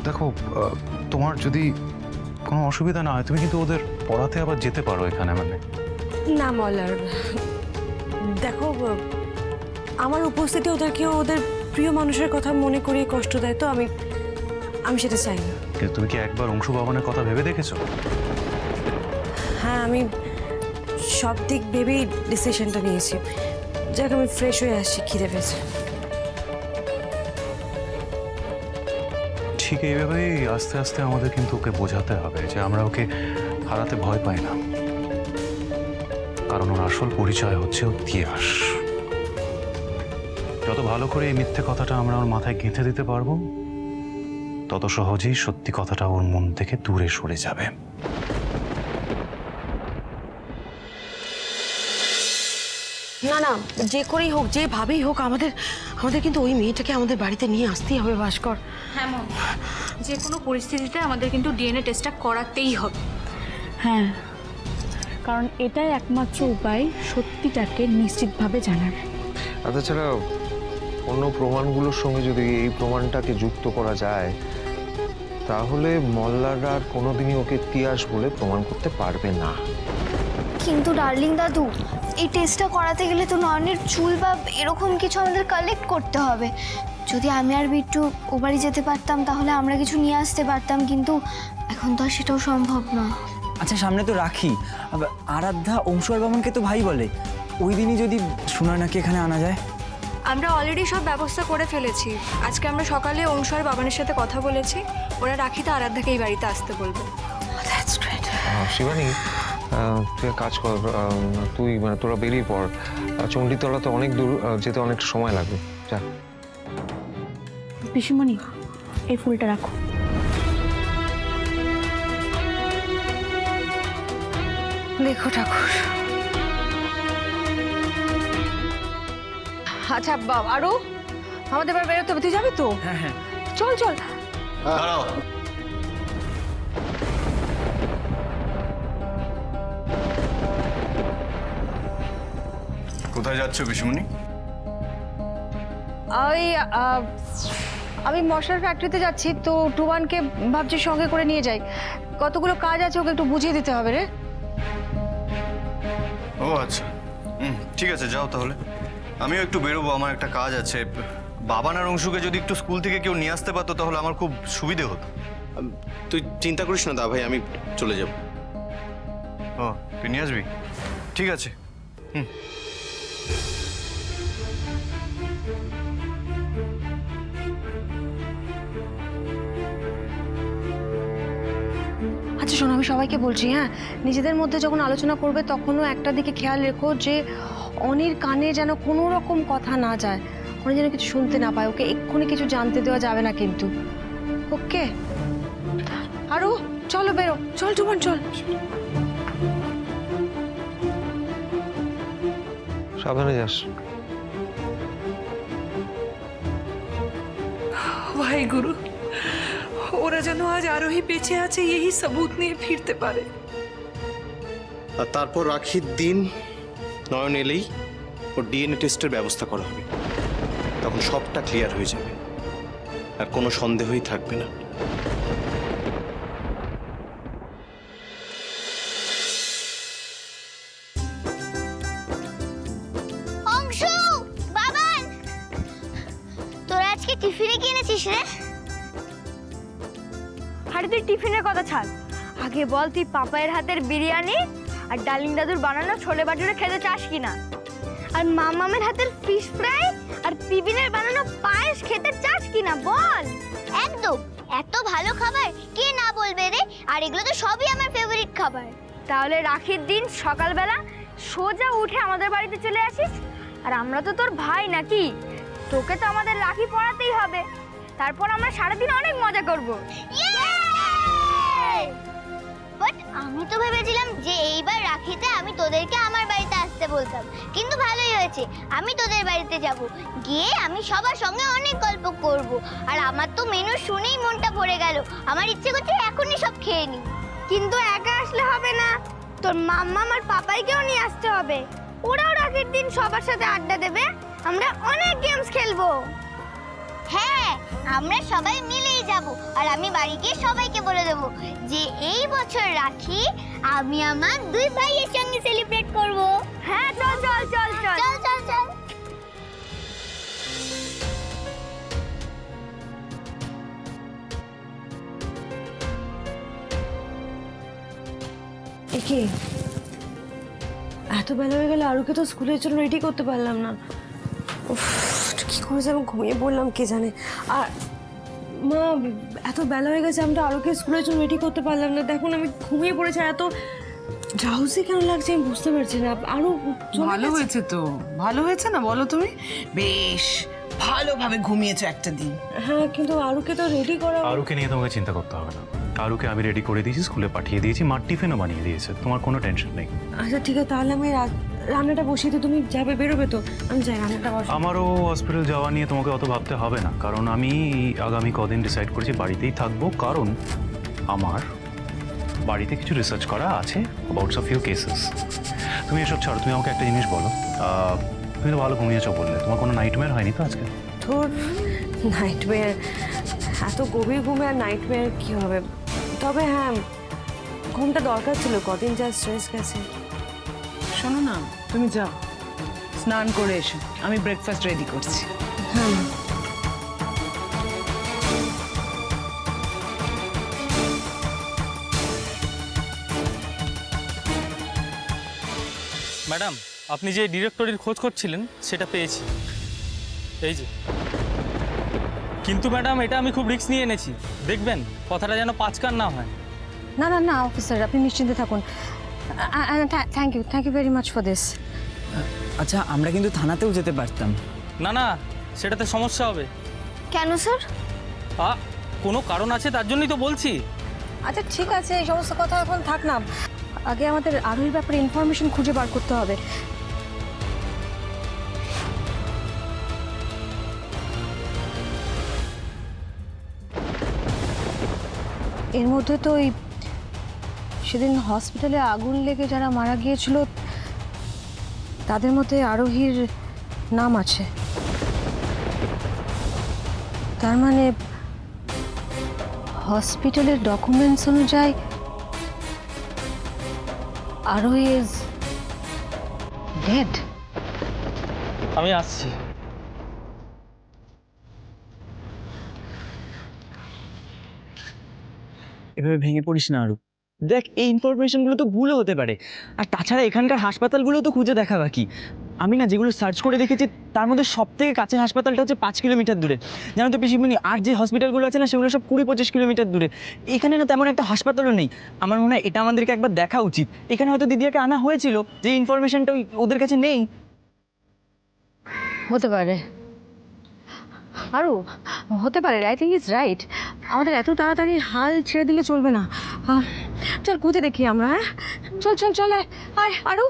দেখো, তোমার যদি কোনো অসুবিধা না হয় তুমি কিন্তু ওদের পড়াতে আবার যেতে পারো এখানে। মানে না মলার, দেখো আমার উপস্থিতি ওদেরকে ওদের প্রিয় মানুষের কথা মনে করিয়ে কষ্ট দেয়, তো আমি সেটা চাই না। কিন্তু তুমি কি একবার অংশু ভবনের কথা ভেবে দেখেছো? হ্যাঁ, আমি সব দিক ভেবেই ডিসিশনটা নিয়েছি। যাক, আমি ফ্রেশ হয়ে আসছি, খিদে পেয়েছে। ঠিক এইভাবেই আস্তে আস্তে আমাদের কিন্তু ওকে বোঝাতে হবে যে আমরা ওকে হারাতে ভয় পাই না, কারণ ওর আসল পরিচয় হচ্ছে ও তিয়াস। যত ভালো করে এই মিথ্যে কথাটা আমরা ওর মাথায় গেঁথে দিতে পারবো, তত সহজেই সত্যি কথাটা ওর মন থেকে দূরে সরে যাবে। না না, যে করেই হোক, যেভাবেই হোক, আমাদের কিন্তু ওই মেয়েটাকে আমাদের বাড়িতে নিয়ে আসতেই হবে ভাস্কর। হ্যাঁ মম, যে কোনো পরিস্থিতিতে আমাদের কিন্তু ডিএনএ টেস্টটা করাতেই হবে। হ্যাঁ, কারণ এটাই একমাত্র উপায় সত্যিটাকে নিশ্চিতভাবে জানার। আর তাছাড়া অন্য প্রমাণগুলোর সঙ্গে যদি এই প্রমাণটাকে যুক্ত করা যায়, তাহলে মল্লাররা আর কোনোদিনই ওকে তিয়াস বলে প্রমাণ করতে পারবে না। কিন্তু ডার্লিং দাদু, এই টেস্টটা করাতে গেলে তো নয়নের চুল বা এরকম কিছু আমাদের কালেক্ট করতে হবে। যদি আমি আর বিট্টু ও বাড়ি যেতে পারতাম তাহলে আমরা কিছু নিয়ে আসতে পারতাম, কিন্তু এখন তো আর সেটাও সম্ভব না। আচ্ছা, সামনে তো রাখি, আরাধ্যা অংশু আর বামনকে তো ভাই বলে, ওই দিনই যদি সুনয়নাকে এখানে আনা যায়। আমরা অলরেডি সব ব্যবস্থা করে ফেলেছি। আজকে আমরা সকালে অংশু আর বাবানের সাথে কথা বলেছি, ওরা রাখিতে আরাধ্যাকে এই বাড়িতে আসতে বলবে। শিবানী, তুই এক কাজ কর, তুই মানে তোরা বেরিয়ে পড়। চণ্ডীতলা তো অনেক দূর, যেতে অনেক সময় লাগবে। যা। পিসিমণি, এই ফুলটা রাখো। দেখো ঠাকুর, আচ্ছা আরও আমাদের এবার বেরোতে হবে, তুই যাবি তো? হ্যাঁ হ্যাঁ চল চল। দাঁড়াও, কোথায় যাচ্ছ পিসিমণি? ওই আমি মশলার ফ্যাক্টরিতে যাচ্ছি তো, টুবানকে ভাবছি সঙ্গে করে নিয়ে যাই। কতগুলো কাজ আছে, ওকে একটু বুঝিয়ে দিতে হবে রে। ও আচ্ছা, ঠিক আছে, যাও তাহলে। আমিও একটু বেরোবো, আমার একটা কাজ আছে। বাবান আর অংশুকে যদি একটু স্কুল থেকে কেউ নিয়ে আসতে পারতো তাহলে আমার খুব সুবিধে হতো। তুই চিন্তা করিস না দা ভাই, আমি চলে যাব। ও, তুই নিয়ে আসবি? ঠিক আছে। আচ্ছা শোনো, আমি সবাইকে বলছি, হ্যাঁ, নিজেদের মধ্যে যখন আলোচনা করবে তখনও একটা দিকে খেয়াল রেখো যে অনির কানে যেন কোনো রকম কথা না যায়, অনি যেন কিছু শুনতে না পায়। ওকে এক্ষুনি কিছু জানতে দেওয়া যাবে না কিন্তু, ওকে? আরও চলো, বেরো, চল টুবান চল। সাবধানে যাস। वाहिगुरु, ওরা যেন আজ আরোহী বেঁচে আছে এই সবুত নিয়ে ফিরতে পারে। আর তারপর রাখির দিন নয়ন এলেই ওর ডিএনএ টেস্টের ব্যবস্থা করা হবে, তখন সবটা ক্লিয়ার হয়ে যাবে আর কোনো সন্দেহই থাকবে না। অংশু, বাবান, তোরা আজকে টিফিনে কি এনেছিস রে? আরে তুই টিফিনের কথা ছাড়, আগে বল তুই পাপায়ের হাতের বিরিয়ানি আর ডালিম দাদুর বানানো ছোলে বাটুরে খেতে চাস কিনা? আর মামামের হাতের ফিশ ফ্রাই আর পিবিনের বানানো পায়েস খেতে চাস কিনা বল? একদম, এত ভালো খাবার কে না বলবে রে? আর এগুলো তো সবই আমার ফেভারিট খাবার। তাহলে রাখির দিন সকালবেলা সোজা উঠে আমাদের বাড়িতে চলে আসিস। আর আমরা তো তোর ভাই নাকি, তোকে তো আমাদের রাখি পরাতেই হবে। তারপর আমরা সারাদিন অনেক মজা করব। বাট আমি তো ভেবেছিলাম যে এইবার রাখিতে আমি তোদেরকে আমার বাড়িতে আসতে বলতাম, কিন্তু ভালোই হয়েছে, আমি তোদের বাড়িতে যাব, গিয়ে আমি সবার সঙ্গে অনেক গল্প করব। আর আমার তো মেনু শুনেই মনটা ভরে গেল, আমার ইচ্ছে করছে এখনই সব খেয়ে নিই। কিন্তু একা আসলে হবে না, তোর মাম্মা আর পাপাইকেও নিয়ে আসতে হবে। ওরাও রাখির দিন সবার সাথে আড্ডা দেবে, আমরা অনেক গেমস খেলবো। হ্যাঁ, আমরা সবাই মিলেই যাব। আর আমি বাড়ি গিয়ে সবাইকে বলে দেবো যে এই বছর রাখি আমি আমার দুই ভাইয়ের সঙ্গে সেলিব্রেট করব। হ্যাঁ, চল চল চল চল চল চল চল। একে এত বেলা হয়ে গেলে আরুকে তো স্কুলের জন্য রেডি করতে পারলাম না। উফ, কি করে যে আমি ঘুমিয়ে পড়লাম কে জানে। আর মা, এত বেলা হয়ে গেছে, আমরা আরুকে স্কুলের জন্য রেডি করতে পারলাম না। দেখুন আমি ঘুমিয়ে পড়েছি, আর এত ড্রাউজি কেন লাগছে আমি বুঝতে পারছি না। আরু ভালো হয়েছে তো, ভালো হয়েছে না বলো তুমি? বেশ ভালোভাবে ঘুমিয়েছো একটা দিন। হ্যাঁ, কিন্তু আরুকে তো রেডি করা। আরুকে নিয়ে তোমাকে চিন্তা করতে হবে না, আরুকে আমি রেডি করে দিয়েছি, স্কুলে পাঠিয়ে দিয়েছি, মার টিফিনও বানিয়ে দিয়েছে, তোমার কোনো টেনশন নেই। আচ্ছা ঠিক আছে, তাহলে আমি রান্নাটা বসিয়ে দিই। তুমি যাবে, বেরোবে তো? আমি যাই, রান্নাটা বসাই। আমারও হসপিটাল যাওয়া নিয়ে তোমাকে অত ভাবতে হবে না, কারণ আমি আগামী কদিন ডিসাইড করেছি বাড়িতেই থাকবো, কারণ আমার বাড়িতে কিছু রিসার্চ করা আছে অ্যাবাউট আ ফিউ কেসেস। তুমি এসব ছাড়ো, তুমি আমাকে একটা জিনিস বলো, তুমি তো ভালো ঘুমিয়েছো বললে, তোমার কোনো নাইটমেয়ার হয়নি তো আজকে? তোর নাইটমেয়ার, এত গভীর ঘুমে আর নাইটমেয়ার কি হবে? তবে হ্যাঁ, ঘুমটা দরকার ছিল, কদিন যা স্ট্রেস গেছে। শোনো না, তুমি যাও স্নান করে এসো, আমি ব্রেকফাস্ট রেডি করছি। হ্যাঁ, ম্যাডাম, আপনি যে ডিরেক্টরির খোঁজ করছিলেন সেটা পেয়েছি, এই যে। কিন্তু ম্যাডাম, এটা আমি খুব রিস্ক নিয়ে এনেছি, দেখবেন কথাটা যেন পাঁচকান না হয়। না না না অফিসার, আপনি নিশ্চিন্তে থাকুন। Thank you very much for this. আচ্ছা, আমরা কিন্তু থানাতেও যেতে পারতাম। না না, সেটাতে সমস্যা হবে। কেন স্যার? কোনো কারণ আছে, তার জন্যই তো বলছি। আচ্ছা ঠিক আছে, এই সমস্ত কথা এখন থাক না, আগে আমাদের আরোহীর ব্যাপারে ইনফরমেশন খুঁজে বার করতে হবে। এর মধ্যে তো ওই সেদিন হসপিটালে আগুন লেগে যারা মারা গিয়েছিল তাদের মধ্যে আরোহীর নাম আছে। তার মানে হসপিটালের ডকুমেন্টস অনুযায়ী আরোহী ইজ ডেড। আমি আসছি। এভাবে ভেঙে পড়িস না আরু। দেখ, এই ইনফরমেশনগুলো তো ভুলও হতে পারে, আর তাছাড়া এখানকার হাসপাতালগুলো তো খুঁজে দেখা বাকি। আমি না যেগুলো সার্চ করে দেখেছি তার মধ্যে সব থেকে কাছের হাসপাতালটা হচ্ছে 5 কিলোমিটার দূরে, জানো তো পিসিমণি। আর যে হসপিটালগুলো আছে না সেগুলো সব 20-25 কিলোমিটার দূরে। এখানে না তেমন একটা হাসপাতালও নেই। আমার মনে হয় এটা আমাদেরকে একবার দেখা উচিত। এখানে হয়তো দিদিয়াকে আনা হয়েছিল, যে ইনফরমেশনটা ওদের কাছে নেই। হতে পারে আরও, হতে পারে। I think is right. আমাদের এত তাড়াতাড়ি হাল ছেড়ে দিলে চলবে না। চল খুঁজে দেখি আমরা। হ্যাঁ চল চল চল, আয় আরও।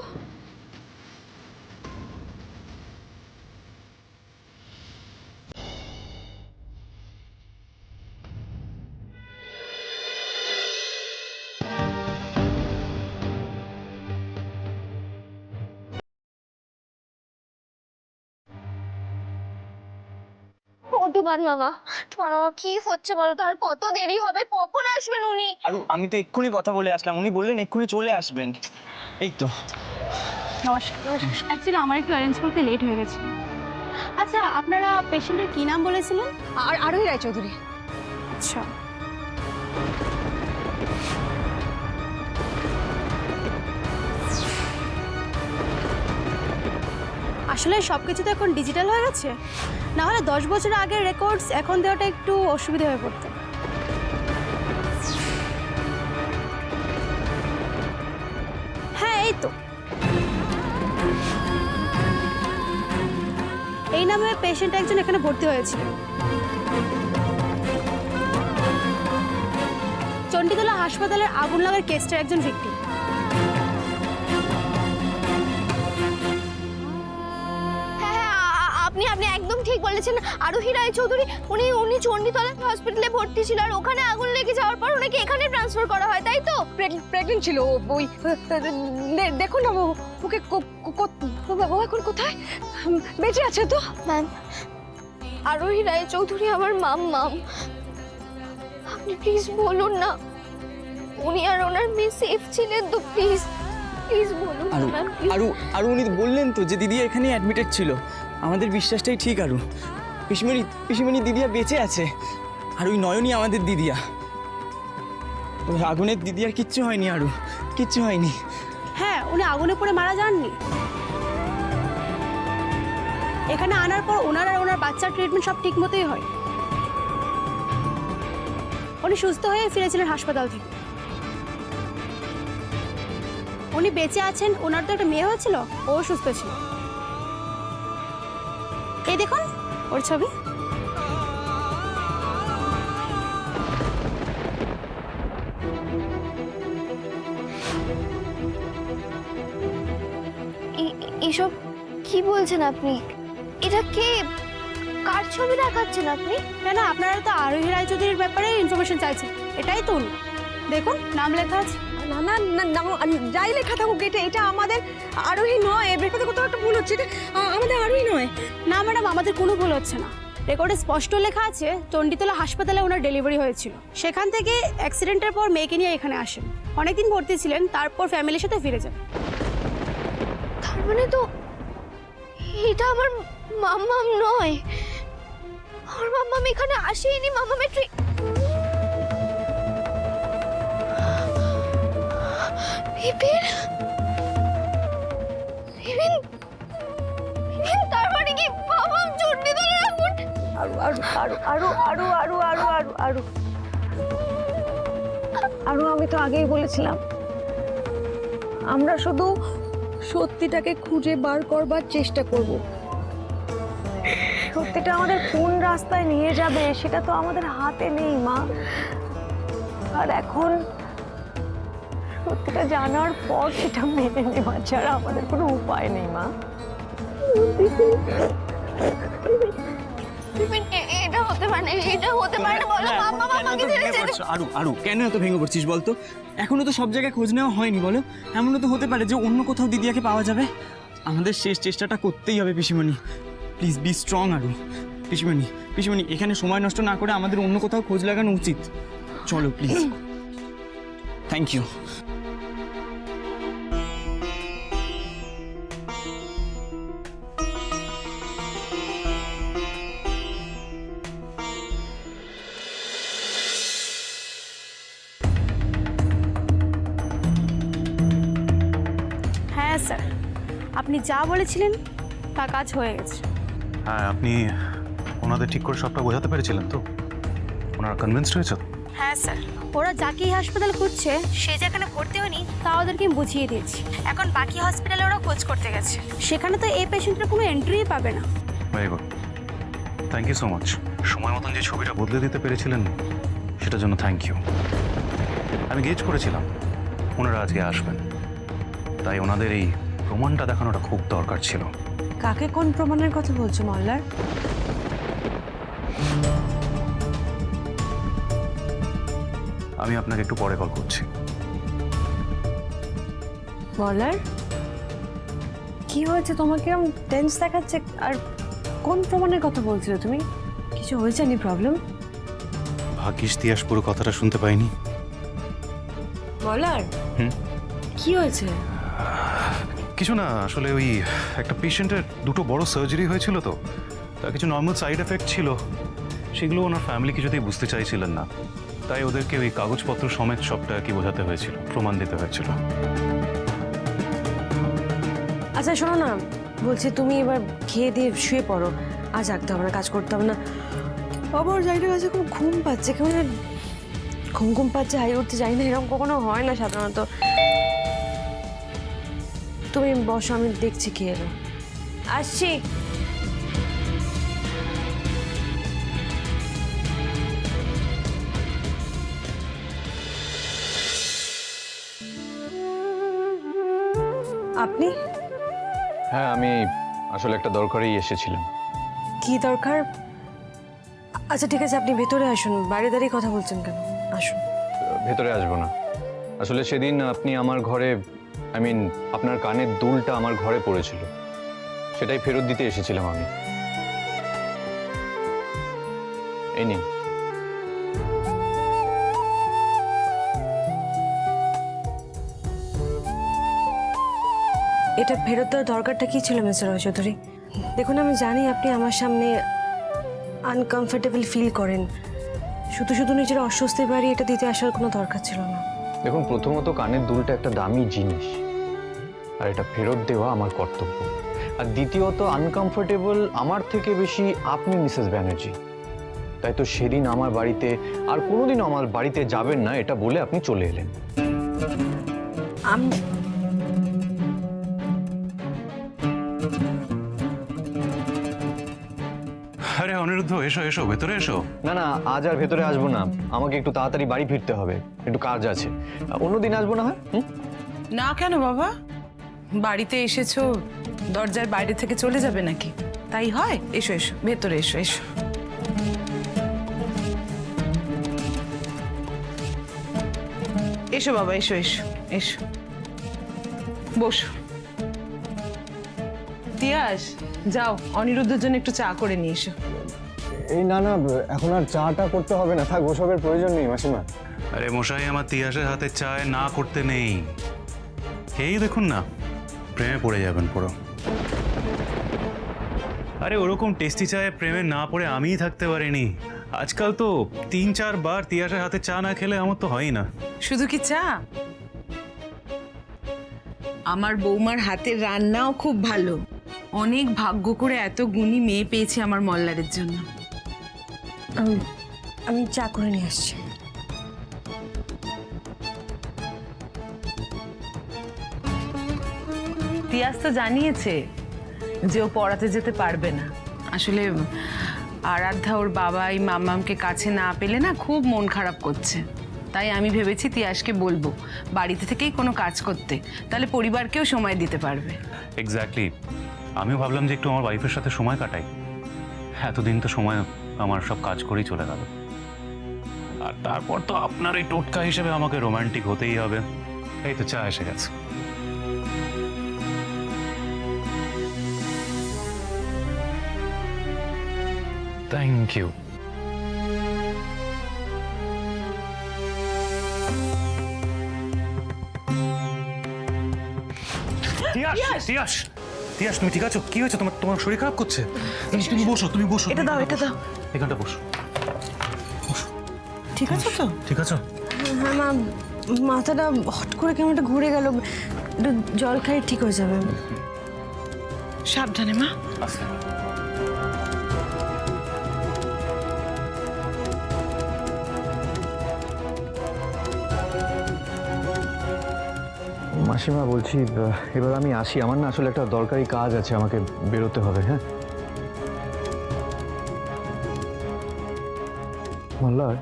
তোমার মামা কি হচ্ছে বলো তো? আর কত দেরি হবে? কখন আসবেন উনি? আর আমি তো এক্ষুনি কথা বলে আসলাম, উনি বললেন এক্ষুনি চলে আসবেন। এই তো। অ্যাকচুয়ালি আমার একটু অ্যারেঞ্জ করতে লেট হয়ে গেছে। আচ্ছা, আপনারা পেশেন্টের কি নাম বলেছিলেন? আর আরোহী রায়চৌধুরী। আচ্ছা, আসলে সব কিছু তো এখন ডিজিটাল হয়ে গেছে, না হলে 10 বছর আগের রেকর্ডস এখন দেওয়াটা একটু অসুবিধা হয়ে পড়তো। হ্যাঁ, এই তো এই নামে পেশেন্ট একজন এখানে ভর্তি হয়েছিল। চণ্ডীতলা হাসপাতালের আগুন লাগার কেসটার একজন ভিকটিম। আপনি আপনি একদম ঠিক বলেছেন। আরোহী রায়চৌধুরী উনি চণ্ডীতলা হসপিটালে ভর্তি ছিল, আর ওখানে আগুন লেগে যাওয়ার পর ওনাকে এখানে ট্রান্সফার করা হয়, তাই তো? প্রেগনেন্ট ছিল ওই। দেখুন না ওকে, ও এখন কোথায়? বেঁচে আছে তো? ম্যাম, আরোহী রায়চৌধুরী আমার মাম। আপনি প্লিজ বলুন না উনি আর ওনার মেয়ে সেফ ছিলেন তো? প্লিজ প্লিজ বলুন না ম্যাম। আর উনি বললেন তো যে দিদি এখানে অ্যাডমিটেড ছিল। আমাদের বিশ্বাসটাই ঠিক আরু। পিসিমণি দিদিয়া বেঁচে আছে, আর ওই নয়নই আমাদের দিদিয়া। ওই আগুনের দিদিয়ার কিচ্ছু হয়নি আরু, কিচ্ছু হয়নি। হ্যাঁ, উনি আগুনে পড়ে মারা যাননি। এখানে আনার পর ওনার আর ওনার বাচ্চার ট্রিটমেন্ট সব ঠিক মতোই হয়। উনি সুস্থ হয়ে ফিরেছিলেন হাসপাতাল থেকে। উনি বেঁচে আছেন, ওনার তো একটা মেয়ে হয়েছিল, ও সুস্থ ছিল। এই দেখুন ওর ছবি। এসব কি বলছেন আপনি? এটা কে? কার ছবি দেখাচ্ছেন আপনি? কেন, আপনারা তো আরোহী রায়চৌধুরীর ব্যাপারে ইনফরমেশন চাইছেন। এটাই তো উনি। দেখুন নাম লেখা আছে। না না না, যাই লেখা থাকুক এটা আমাদের আরোহী নয়। এর ব্যাপারে কোথাও একটা ভুল হচ্ছে। এটা আমাদের আরোহী নয়। না ম্যাডাম, আমাদের কোনো ভুল হচ্ছে না। রেকর্ডে স্পষ্ট লেখা আছে চণ্ডীতলা হাসপাতালে ওনার ডেলিভারি হয়েছিল। সেখান থেকে অ্যাক্সিডেন্টের পর মেয়েকে নিয়ে এখানে আসেন। অনেকদিন ভর্তি ছিলেন, তারপর ফ্যামিলির সাথে ফিরে যান। তার মানে তো এটা আমার মাম্মাম নয়। আমার মাম্মাম এখানে আসেনি। মাম্মামের বিপিন বিপিন বিপিন, তার মানে কি মাম্মাম চণ্ডীতলার আগুন? আরো আমি তো আগেই বলেছিলাম, আমরা শুধু সত্যিটাকে খুঁজে বার করবার চেষ্টা করব। সত্যিটা আমাদের কোন রাস্তায় নিয়ে যাবে সেটা তো আমাদের হাতে নেই মা। আর এখন সত্যিটা জানার পর সেটা মেনে নেওয়া ছাড়া আমাদের কোনো উপায় নেই মা। বিপিন, এটা হতে পারে না, এটা হতে পারে না, বলো মাম্মা মাম্মাকে ছেড়ে যেতে। আরু আরু কেন এত ভেঙে পড়ছিস বলতো? এখনো তো সব জায়গায় খোঁজ নেওয়া হয়নি বলো। এমনও তো হতে পারে যে অন্য কোথাও দিদিয়াকে পাওয়া যাবে। আমাদের শেষ চেষ্টাটা করতেই হবে পিসিমণি। প্লিজ বি স্ট্রং আরু। পিসিমণি পিসিমণি, এখানে সময় নষ্ট না করে আমাদের অন্য কোথাও খোঁজ লাগানো উচিত। চলো প্লিজ। Thank you. হ্যাঁ স্যার, আপনি যা বলেছিলেন তা কাজ হয়ে গেছে। হ্যাঁ, আপনি ওনাদের ঠিক করে সবটা বোঝাতে পেরেছিলেন তো? ওনারা কনভিন্সড হয়েছে তো? হ্যাঁ স্যার, ওরা যাকে এই হাসপাতাল খুঁজছে সে যেখানে ভর্তি হয়নি তা ওদেরকে আমি বুঝিয়ে দিয়েছি। এখন বাকি হসপিটালে ওরা খোঁজ করতে গেছে, সেখানে তো এই পেশেন্টের কোনো এন্ট্রিই পাবে না। Very good, thank you so much. সময় মতন যে ছবিটা বদলে দিতে পেরেছিলেন সেটার জন্য থ্যাংক ইউ। আমি গেজ করেছিলাম ওনারা আজকে আসবেন, তাই ওনাদের এই প্রমাণটা দেখানোটা খুব দরকার ছিল। কাকে কোন প্রমাণের কথা বলছো মল্লার? আমি আপনাকে একটু পরে কল করছি। মল্লার কি হয়েছে? তোমাকে এরকম টেন্স দেখাচ্ছে, আর কোন প্রমাণের কথা বলছিলে তুমি? কিছু হয়েছে নি? প্রবলেম? ভাগ্যিস তিয়াস পুরো কথাটা শুনতে পাইনি। মল্লার কি হয়েছে? কিছু না, আসলে ওই একটা পেশেন্টের দুটো বড় সার্জারি হয়েছিল তো, তার কিছু নর্মাল সাইড এফেক্ট ছিল, সেগুলো ওনার ফ্যামিলি কিছুতেই বুঝতে চাইছিলেন না, তাই ওদেরকে ওই কাগজপত্র সমেত সবটা কি বোঝাতে হয়েছিল, প্রমাণ দিতে হয়েছিল। আচ্ছা শোনো না, বলছি তুমি এবার খেয়ে দিয়ে শুয়ে পড়ো। আজ জাগতে হবে না, কাজ করতে হবে না। আবার জায়গাটা কাছে খুব ঘুম পাচ্ছে, কেমন ঘুম ঘুম পাচ্ছে, হাই উঠতে যাই না, এরকম কখনো হয় না সাধারণত। তুমি বসো, আমি দেখছি কি এলো। আসছি। আপনি? হ্যাঁ, আমি আসলে একটা দরকারেই এসেছিলাম। কি দরকার? আচ্ছা ঠিক আছে, আপনি ভেতরে আসুন। বাইরে দাঁড়িয়ে কথা বলছেন কেন? আসুন। ভেতরে আসবো না, আসলে সেদিন আপনি আমার ঘরে, আপনার কানের দুলটা আমার ঘরে পড়েছিল, সেটাই ফেরত দিতে এসেছিলাম আমি। এই নিন। এটা ফেরত দেওয়ার দরকারটা কি ছিল মিস্টার রয় চৌধুরী? দেখুন, আমি জানি আপনি আমার সামনে আনকমফোর্টেবল ফিল করেন, শুধু শুধু নিজের অস্বস্তির বাড়ি এটা দিতে আসার কোনো দরকার ছিল না। দেখুন, প্রথমত কানের দুলটা একটা দামি জিনিস, আর এটা ফেরত দেওয়া আমার কর্তব্য। আর দ্বিতীয়ত আনকমফোর্টেবল আমার থেকে বেশি আপনি মিসেস ব্যানার্জি, তাই তো সেদিন আমার বাড়িতে আর কোনোদিনও আমার বাড়িতে যাবেন না এটা বলে আপনি চলে এলেন। আরে অনিরুদ্ধ, এসো এসো, ভেতরে এসো। না না, আজ আর ভেতরে আসবো না, আমাকে একটু তাড়াতাড়ি বাড়ি ফিরতে হবে, একটু কাজ আছে। অন্যদিন আসবো না? হয় না কেন বাবা, বাড়িতে এসেছো দরজার বাইরে থেকে চলে যাবে নাকি? তাই হয়? এসো এসো, ভেতরে এসো এসো। এসো বাবা, এসো এসো এসো, বসো। তিয়াস, যাও অনিরুদ্ধের জন্য একটু চা করে নিয়ে এসো। এই না না, এখন আর চাটা করতে হবে না, থাক, ওসবের প্রয়োজন নেই মাসিমা। আরে মশাই, আমার তিয়াসের হাতে চায় না করতে নেই, এই দেখুন না, প্রেমে পড়ে যাবেন পুরো। আরে ওরকম টেস্টি চায়ে প্রেমে না পড়ে আমিই থাকতে পারিনি। আজকাল তো 3-4 বার তিয়াসের হাতে চা না খেলে আমার তো হয়ই না। শুধু কি চা, আমার বৌমার হাতের রান্নাও খুব ভালো। অনেক ভাগ্য করে এত গুণী মেয়ে পেয়েছি আমার মল্লারের জন্য। আমি চা করে নিয়ে আসছি। তিয়াস তো জানিয়েছে যে ও পড়াতে যেতে পারবে না। আসলে আরাধ্যা ওর বাবা এই মামামকে কাছে না পেলে না খুব মন খারাপ করছে, তাই আমি ভেবেছি তিয়াসকে বলবো বাড়িতে থেকেই কোনো কাজ করতে, তাহলে পরিবারকেও সময় দিতে পারবে। এক্স্যাক্টলি, আমিও ভাবলাম যে একটু আমার ওয়াইফের সাথে সময় কাটাই। এতদিন তো সময় আমার সব কাজ করেই চলে গেল, আর তারপর তো আপনার এই টোটকা হিসেবে আমাকে রোমান্টিক হতেই হবে। এই তো চা এসে গেছে। Thank you. তিয়াস, তিয়াস তুমি ঠিক আছো? কি হয়েছে তোমার? তোমার শরীর খারাপ করছে? তুমি বসো, তুমি বসো। এটা দাও, এটা দাও। এখানটা বসো। ঠিক আছে তো? ঠিক আছো? হ্যাঁ মা, মাথাটা হট করে কেমন একটা ঘুরে গেল, একটু জল খাই ঠিক হয়ে যাবে। সাবধানে মা। আচ্ছা। মাসিমা বলছি, এবার আমি আসি, আমার না আসলে একটা দরকারি কাজ আছে, আমাকে বেরোতে হবে। হ্যাঁ মল্লার,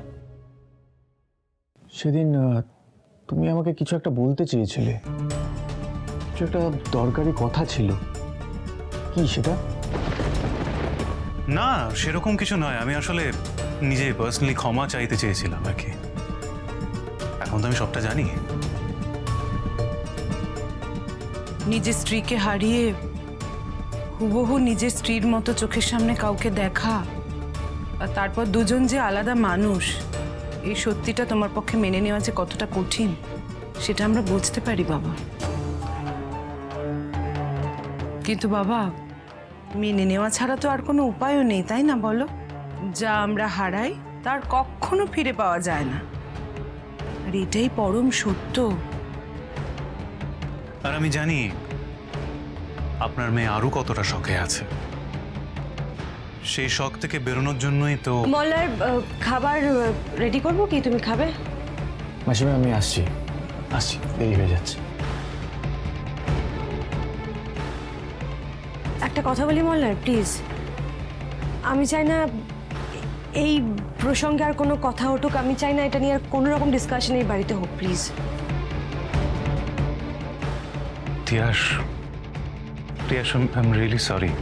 সেদিন তুমি আমাকে কিছু একটা বলতে চেয়েছিলে, কিছু একটা দরকারি কথা ছিল, কি সেটা? না, সেরকম কিছু নয়। আমি আসলে নিজে পার্সোনালি ক্ষমা চাইতে চেয়েছিলাম আর কি। এখন তো আমি সবটা জানি। নিজের স্ত্রীকে হারিয়ে হুবহু নিজের স্ত্রীর মতো চোখের সামনে কাউকে দেখা, আর তারপর দুজন যে আলাদা মানুষ, এই সত্যিটা তোমার পক্ষে মেনে নেওয়া যে কতটা কঠিন সেটা আমরা বুঝতে পারি বাবা। কিন্তু বাবা, মেনে নেওয়া ছাড়া তো আর কোনো উপায়ও নেই, তাই না বলো? যা আমরা হারাই তার কখনো ফিরে পাওয়া যায় না, আর এটাই পরম সত্য। আর আমি জানি আপনার মেয়ে আরো কতটা শখে আছে। সেই শখ থেকে বেরোনোর জন্যই তো। মল্লার খাবার রেডি করবো কি? তুমি খাবে? মাসিমা আমি আসছি, দেরি হয়ে যাচ্ছে। একটা কথা বলি মল্লার, প্লিজ। আমি চাই না এই প্রসঙ্গে আর কোনো কথা উঠুক, আমি চাই না এটা নিয়ে আর কোনো রকম ডিসকাশন এই বাড়িতে হোক, please. Tiyas, I am really sorry.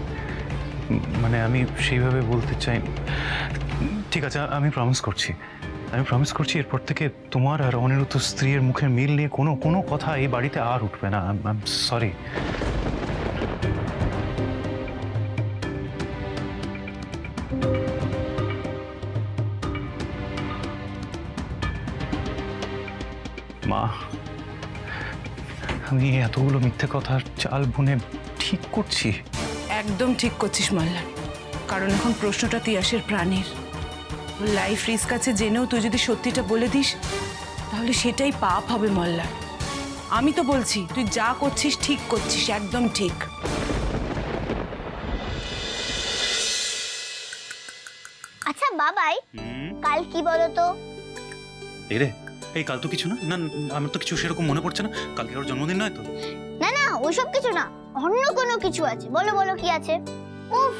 মানে আমি সেইভাবে বলতে চাই। ঠিক আছে, আমি প্রমিস করছি এরপর থেকে তোমার আর অনিরুদ্ধ স্ত্রীর মুখের মিল নিয়ে কোনো কথা এই বাড়িতে আর উঠবে না। I am sorry. মা, আমি এতগুলো মিথ্যে কথার চাল বুনে ঠিক করছি? একদম ঠিক করছিস মাল্লা, কারণ এখন প্রশ্নটা তিয়াসের প্রাণের। লাইফ রিস্ক আছে জেনেও তুই যদি সত্যিটা বলে দিস তাহলে সেটাই পাপ হবে মল্লা। আমি তো বলছি তুই যা করছিস ঠিক করছিস, একদম ঠিক। আচ্ছা বাবাই, কাল কি বলো তো? এই রে, এই কাল তো কিছু না। না, আমার তো কিছু সেরকম মনে পড়ছে না। কালকে ওর জন্মদিন নয় তো? না না, ওইসব কিছু না, অন্য কোনো কিছু আছে। বলো বলো, কি আছে? উফ,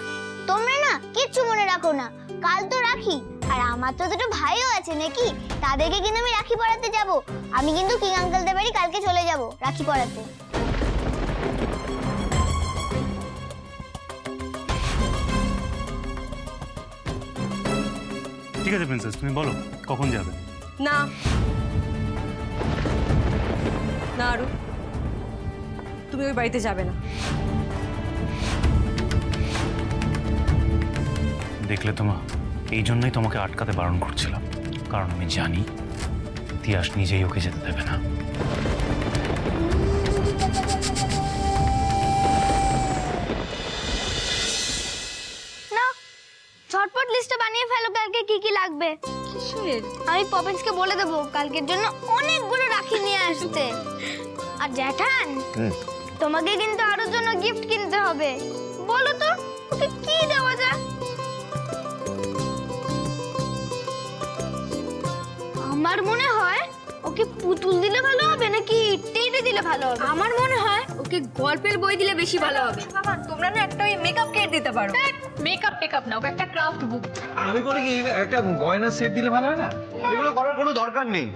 তোমরা না কিচ্ছু মনে রাখো না। কাল তো রাখি, আর আমার তো দুটো ভাইও আছে নাকি, তাদেরকে কিন্তু আমি রাখি পরাতে যাব। আমি কিন্তু কিং আঙ্কেলদের বাড়ি কালকে চলে যাব রাখি পরাতে। ঠিক আছে প্রিন্সেস, তুমি বলো কখন যাবে? না না আরু, তুমি ওই বাড়িতে যাবে না। দেখলে তো মা, এই জন্যই তোমাকে আটকাতে বারণ করছিলাম, কারণ আমি জানি তিয়াস নিজেই ওকে যেতে দেবে না। না, ঝটপট লিস্টটা বানিয়ে ফেলো, কালকে কি কি লাগবে। কিসের? আমি পপিন্সকে বলে দেবো কালকের জন্য অনেকগুলো রাখি নিয়ে আসতে। আর জ্যাঠান, তোমাকে কিন্তু আরোর জন্য গিফট কিনতে হবে। বলো তো ওকে কি দেওয়া যায়? আমার মনে হয় ওকে পুতুল দিলে ভালো হবে নাকি টেডি দিলে ভালো হবে। আমার মনে হয় ওকে গল্পের বই দিলে বেশি ভালো হবে। বাবা, তোমরা না একটা ওই মেকআপ কিট দিতে পারো। মেকআপ টেকআপ না, ওকে একটা ক্রাফট বুক। আমি বলি কি, একটা গয়না সেট দিলে ভালো হয় না? এগুলো করার কোনো দরকার নেই।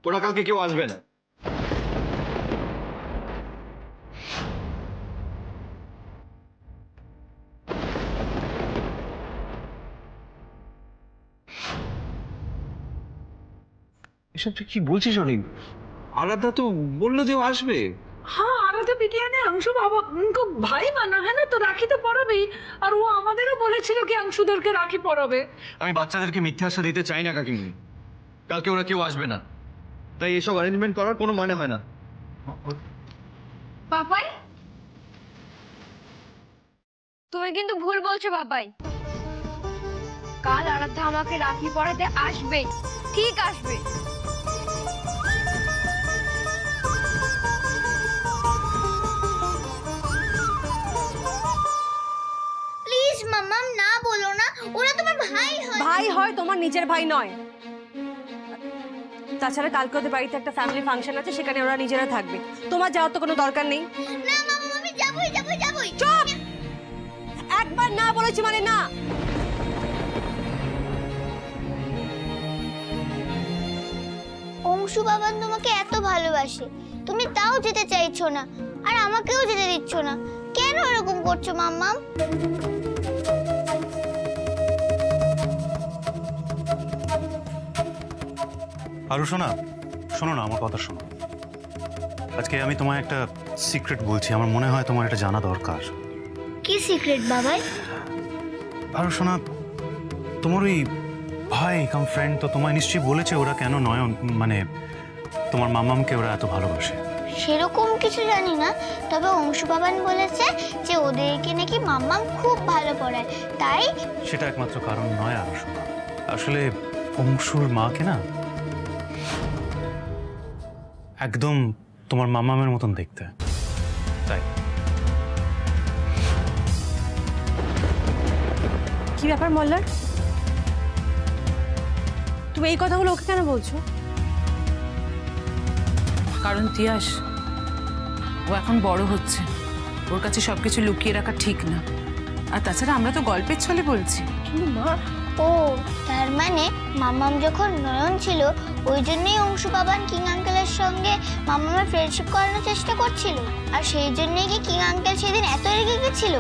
ওরা কালকে কেউ আসবে না। এসব তুই কি বলছিস অনেক? আরাধ্যা তো বললো যে ও আসবে। हाँ आराध्या बिटिया ने अंशु बाबा उनको भाई माना है ना, तो राखी तो পরাবেই। আর ও আমাদেরও বলেছিল কি अंशुদেরকে রাখি পরাবে। আমি বাচ্চাদেরকে মিথ্যে আশা দিতে চাই না কাকিমুনি। কালকে ওরা কেউ আসবে না, তাই এসব অ্যারেঞ্জমেন্ট করার কোনো মানে হয় না। বাবাই, তুমি কিন্তু ভুল বলছো বাবাই। কাল আরাধ্যা আমাকে রাখি পরাতে আসবে, ঠিক আসবে। প্লিজ মাম্মাম না বলো না, ওরা তোমার ভাই হয়। ভাই হয়, তোমার নিজের ভাই নয়। তাছাড়া কালকে ওদের বাড়িতে একটা ফ্যামিলি ফাংশন আছে, সেখানে ওরা নিজেরা থাকবে। তোমার যাওয়ার তো কোনো দরকার নেই। না মাম্মাম, আমি যাবই। চুপ! একবার না বলেছি মানে না। অংশু বাবান তোমাকে এত ভালোবাসে, তুমি তাও যেতে চাইছো না, আর আমাকেও যেতে দিচ্ছ না। কেন এরকম করছো মাম্মাম? আরু শোনো না, আমার কথা শোনো। আজকে আমি তোমায় একটা সিক্রেট বলছি, আমার মনে হয় তোমার এটা জানা দরকার। কি সিক্রেট বাবাই? আরু শোনা, তোমার ওই ভাই কাম ফ্রেন্ড তো তোমায় নিশ্চয়ই বলেছে ওরা কেন নয়ন মানে তোমার মামামকে ওরা এত ভালোবাসে। সেরকম কিছু জানি না, তবে অংশু বাবান বলেছে যে ওদেরকে নাকি মাম্মাম খুব ভালো পড়ায়, তাই। সেটা একমাত্র কারণ নয় আরু শোনা, আসলে অংশুর মাকে না একদম তোমার মামামের মতন দেখতে, তাই। কি ব্যাপার মল্লার, তুমি এই কথাগুলো ওকে কেন বলছো? কারণ তিয়াস, ও এখন বড় হচ্ছে, ওর কাছে সবকিছু লুকিয়ে রাখা ঠিক না। আর তাছাড়া আমরা তো গল্পের ছলে বলছি। কিন্তু মা, ও তার মানে মাম্মাম যখন নয়ন ছিল ওই জন্যই অংশু বাবান কিং আঙ্কেলের সঙ্গে মাম্মামের ফ্রেন্ডশিপ করানোর চেষ্টা করছিল, আর সেই জন্যই কি কিং আঙ্কেল সেদিন এত রেগে গেছিল?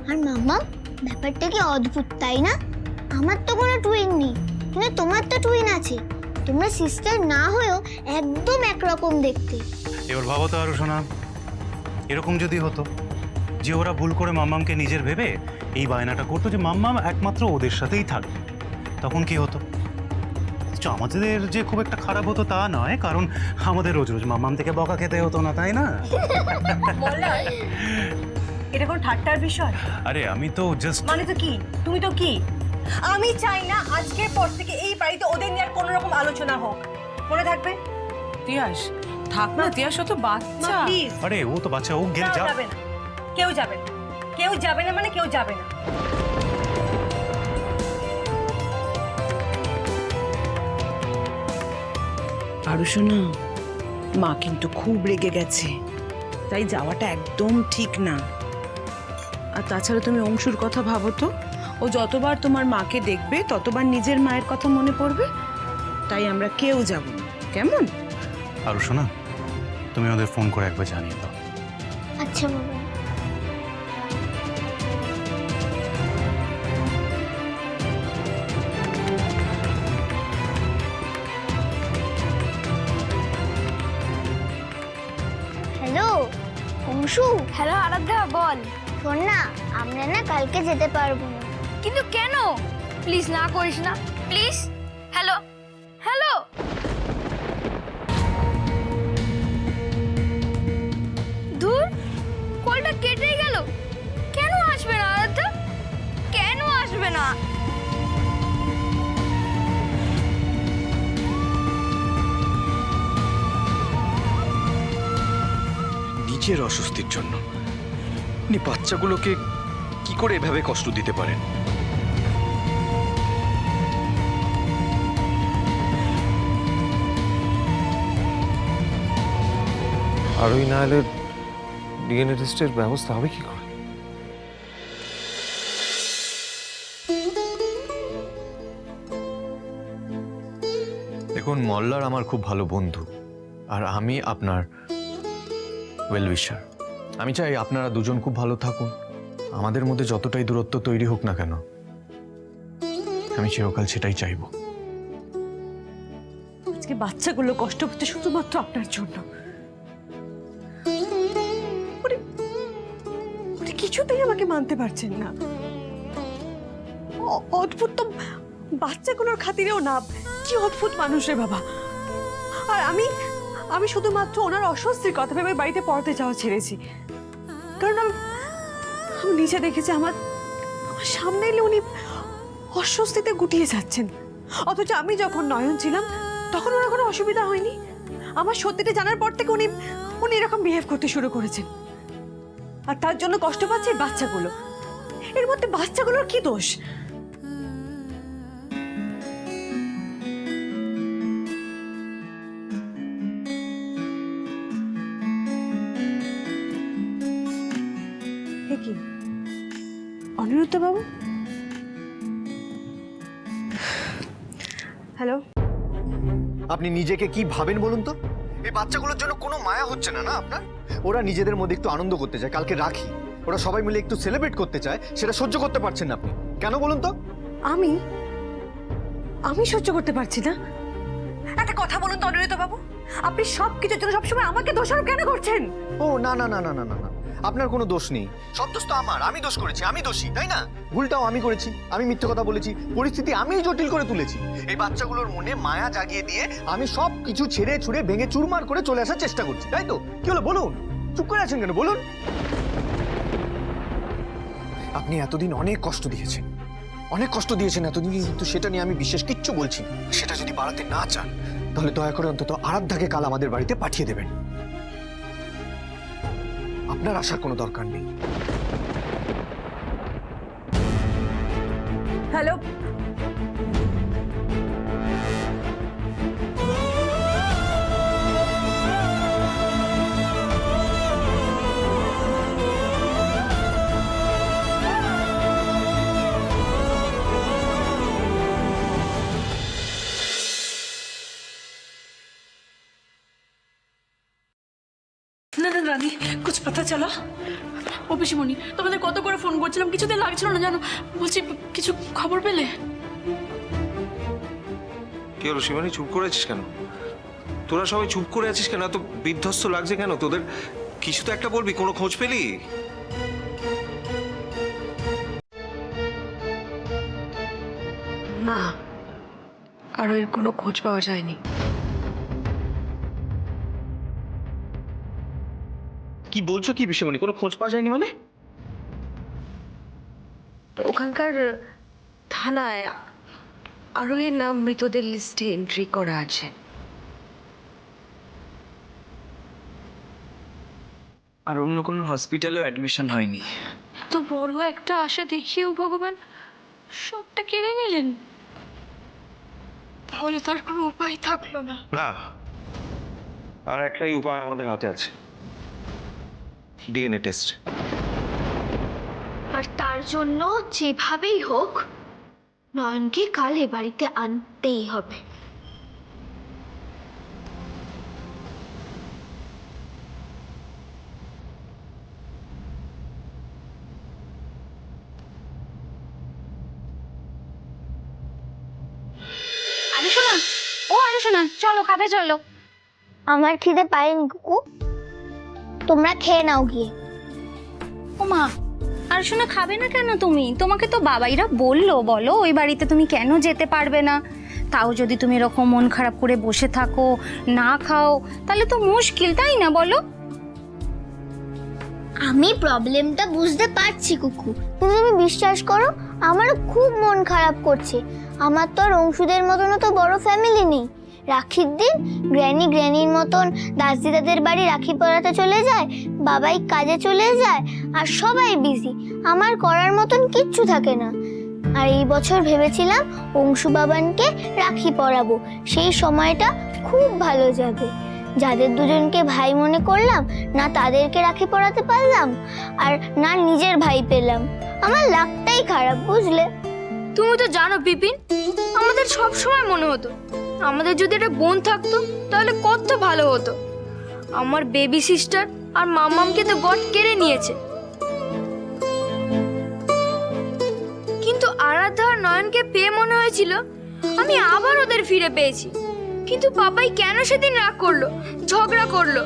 আর মাম্মাম, ব্যাপারটা কি অদ্ভুত তাই না? আমার তো কোনো টুইন নেই, কিন্তু তোমার তো টুইন আছে। তোমরা সিস্টার না হয়েও একদম একরকম দেখতে। এবার ভাবো তো আরু শোনা, এরকম যদি হতো যে ওরা ভুল করে মাম্মামকে নিজের ভেবে এই বায়নাটা করতো যে মাম্মাম একমাত্র ওদের সাথেই থাকবে, তখন কি হতো? আমাদের যে খুব একটা খারাপ হতো তা নয়, কারণ আমাদের রোজ রোজ মাম্মাম থেকে বকা খেতে হতো না, তাই না? এটা কোনো ঠাট্টার বিষয়? আরে আমি তো জাস্ট মানে তো কি, তুমি তো কি? আমি চাই না আজকের পর থেকে এই বাড়িতে ওদের নিয়ে আর কোনো রকম আলোচনা হোক, মনে থাকবে? তিয়াস থাক না, তিয়াস ও তো বাচ্চা। প্লিজ। আরে ও তো বাচ্চা, ও গেলে যা। যাবে না, কেউ যাবে না, কেউ যাবে না, মানে কেউ যাবে না। আরু শোনা, মা কিন্তু খুব রেগে গেছে, তাই যাওয়াটা একদম ঠিক না। আর তাছাড়া তুমি অংশুর কথা ভাবো তো, ও যতবার তোমার মাকে দেখবে ততবার নিজের মায়ের কথা মনে পড়বে, তাই আমরা কেউ যাব না, কেমন? আরু শোনা, তুমি ওদের ফোন করে একবার জানিয়ে দাও। আচ্ছা বাবা। হ্যালো অংশু। হ্যালো আরাধ্যা, বল। শোন না, আমরা না কালকে যেতে পারবো না। কিন্তু কেন? প্লিজ না করিস না, প্লিজ। Hello hello. ধুর, কলটা কেটে গেল। কেন আসবে না আরাধ্যা? কেন আসবে না? নিজের অস্বস্তির জন্য আপনি বাচ্চাগুলোকে কি করে এভাবে কষ্ট দিতে পারেন? আর ওই না হলে ডিএনএ টেস্টের ব্যবস্থা হবে কি করে? দেখুন, মল্লার আমার খুব ভালো বন্ধু, আর আমি আপনার ওয়েল উইশার। আমি চাই আপনারা দুজন খুব ভালো থাকুন, আমাদের মধ্যে যতটাই দূরত্ব তৈরি হোক না কেন আমি চিরকাল সেটাই চাইবো। আজকে বাচ্চাগুলো কষ্ট হচ্ছে শুধুমাত্র আপনার জন্য। উনি কিছুতেই আমাকে মানতে পারছেন না। অদ্ভুত তো, বাচ্চাগুলোর খাতিরেও না। কি অদ্ভুত মানুষ রে বাবা। আর আমি শুধুমাত্র ওনার অস্বস্তির কথা ভেবে বাড়িতে পড়তে যাওয়া ছেড়েছি, কারণ আমি নিজে দেখেছি আমার সামনে এলে উনি অস্বস্তিতে গুটিয়ে যাচ্ছেন। অথচ আমি যখন নয়ন ছিলাম তখন ওনার কোনো অসুবিধা হয়নি। আমার সত্যিটা জানার পর থেকে উনি এরকম বিহেভ করতে শুরু করেছেন। আর তার জন্য কষ্ট পাচ্ছে এই বাচ্চাগুলো। এর মধ্যে বাচ্চাগুলোর কি দোষ? কি অনিরুদ্ধ বাবু? হ্যালো, আপনি নিজেকে কি ভাবেন বলুন তো? এই বাচ্চাগুলোর জন্য কোনো মায়া হচ্ছে না না আপনার? ওরা নিজেদের মধ্যে একটু আনন্দ করতে চায়, কালকে রাখি, ওরা সবাই মিলে একটু সেলিব্রেট করতে চায়, সেটা সহ্য করতে পারছেন না আপনি। কেন বলুন তো? আমি সহ্য করতে পারছি না। একটা কথা বলুন তো অনিরুদ্ধ বাবু, আপনি সব কিছুর জন্য সবসময় আমাকে দোষারোপ কেন করছেন? ও না না না না না না না, আপনার কোনো দোষ নেই। সব দোষ তো আমার, আমি দোষ করেছি, আমি দোষী, তাই না? ভুলটাও আমি করেছি, আমি মিথ্যে কথা বলেছি, পরিস্থিতি আমিই জটিল করে তুলেছি। এই বাচ্চাগুলোর মনে মায়া জাগিয়ে দিয়ে আমি সব কিছু ছেড়ে ছুড়ে ভেঙে চুরমার করে চলে আসার চেষ্টা করছি, তাই তো? কি হলো বলুন? চুপ করে আছেন কেন বলুন? আপনি এতদিন অনেক কষ্ট দিয়েছেন, অনেক কষ্ট দিয়েছেন এতদিন, কিন্তু সেটা নিয়ে আমি বিশেষ কিচ্ছু বলছি না। সেটা যদি বাড়াতে না চান তাহলে দয়া করে অন্তত আরাধ্যাকে কাল আমাদের বাড়িতে পাঠিয়ে দেবেন। আপনার আসার কোনো দরকার নেই। হ্যালো, না না রানী, কুছ পাতা চলা? ও পিসিমণি, তোমাদের কত করে ফোন করছিলাম, কিছুতে লাগছিল না জানো। বলছি কিছু খবর পেলে? কি হলো শিবানী, চুপ করে আছিস কেন? তোরা সবাই চুপ করে আছিস কেন? এত বিধ্বস্ত লাগছে কেন তোদের? কিছু তো একটা বলবি, কোনো খোঁজ পেলি? না, আর এর কোনো খোঁজ পাওয়া যায়নি। কি বলছো কি শিবানী? কোনো খোঁজ পাওয়া যায়নি মানে? ওখানকার থানায় আরও এর নাম মৃতদের লিস্টে এন্ট্রি করা আছে। আর অন্য কোনো হসপিটালেও অ্যাডমিশন হয়নি। তো বড় একটা আশা দেখিয়েও ভগবান সবটা কেড়ে নিলেন। তাহলে তার কোনো উপায় থাকলো না। না, আর একটাই উপায় আমাদের হাতে আছে, ডিএনএ টেস্ট। আর তার জন্য যেভাবেই হোক নয়নকে কাল এ বাড়িতে আনতেই হবে। শোনা, চলো খাবে চলো। আমার খিদে পায়নি কুকু, তোমরা খেয়ে নাও গিয়ে। ও মা, আর শোনা খাবে না কেন তুমি? তোমাকে তো বাবাইরা বললো, বলো ওই বাড়িতে তুমি কেন যেতে পারবে না। তাও যদি তুমি এরকম মন খারাপ করে বসে থাকো, না খাও, তাহলে তো মুশকিল, তাই না বলো? আমি প্রবলেমটা বুঝতে পারছি কুকু, তুমি বিশ্বাস করো আমারও খুব মন খারাপ করছে। আমার তো আর অংশুদের মতনও তো বড় ফ্যামিলি নেই। রাখির দিন গ্র্যানির মতন দাসদিদাদের বাড়ি রাখি পরাতে চলে যায়, বাবাই কাজে চলে যায়, আর সবাই বিজি, আমার করার মতন কিচ্ছু থাকে না। আর এই বছর ভেবেছিলাম অংশু বাবানকে রাখি পরাবো, সেই সময়টা খুব ভালো যাবে। যাদের দুজনকে ভাই মনে করলাম, না তাদেরকে রাখি পরাতে পারলাম, আর না নিজের ভাই পেলাম। আমার লাগটাই খারাপ, বুঝলে? তুমি তো জানো বিপিন, আমাদের সব সময় মনে হতো আমাদের যদি একটা বোন থাকতো তাহলে কত ভালো হতো। আমার বেবি সিস্টার আর মামামকে তো গড কেড়ে নিয়েছে, কিন্তু আরাধ্যা আরাধ্যা আর নয়নকে পেয়ে মনে হয়েছিল আমি আবার ওদের ফিরে পেয়েছি। কিন্তু পাপাই কেন সেদিন রাগ করলো, ঝগড়া করলো?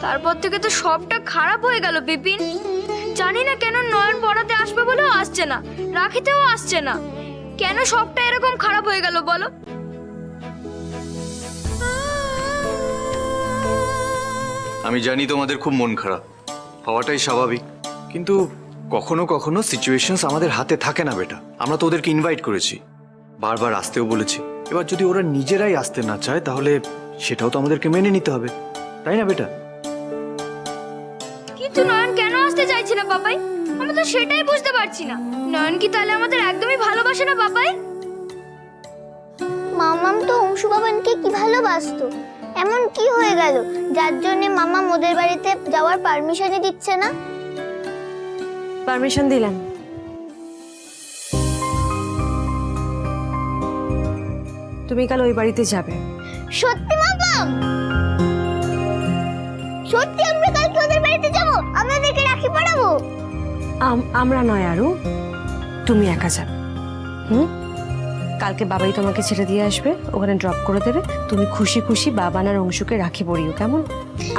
তারপর থেকে তো সবটা খারাপ হয়ে গেল বিপিন। জানি না কেন নয়ন পড়াতে আসবে বলেও আসছে না, রাখিতেও আসছে না। কেন সবটা এরকম খারাপ হয়ে গেল বলো? আমি জানি তোমাদের খুব মন খারাপ, হওয়াটাই স্বাভাবিক, কিন্তু কখনো কখনো সিচুয়েশনস আমাদের হাতে থাকে না বেটা। আমরা তো ওদেরকে ইনভাইট করেছি, বারবার আসতেও বলেছি। এবার যদি ওরা নিজেরাই আসতে না চায় তাহলে সেটাও তো আমাদেরকে মেনে নিতে হবে, তাই না বেটা? কিন্তু নয়ন কেন আসতে চাইছে না পাপাই? আমি তো সেটাই বুঝতে পারছি না। নয়ন কি তাহলে আমাদের একদমই ভালোবাসে না পাপাই? মামাম তো অংশু বাবানকে কি ভালোবাসতো, এমন কি হয়ে গেল যার জন্য মামাম ওদের বাড়িতে যাওয়ার পারমিশনই দিচ্ছে না? পারমিশন দিলেন, তুমি কাল ওই বাড়িতে যাবে। সত্যি মামাম? সত্যি আমরা কালকে ওদের বাড়িতে যাব? আমরা ওদেরকে রাখি পরাবো? আমরা নয় আরু, তুমি একা যাবে। কালকে বাবাই তোমাকে ছেড়ে দিয়ে আসবে, ওখানে ড্রপ করে দেবে। তুমি খুশি খুশি বাবান আর অংশুকে রাখি পরিও, কেমন?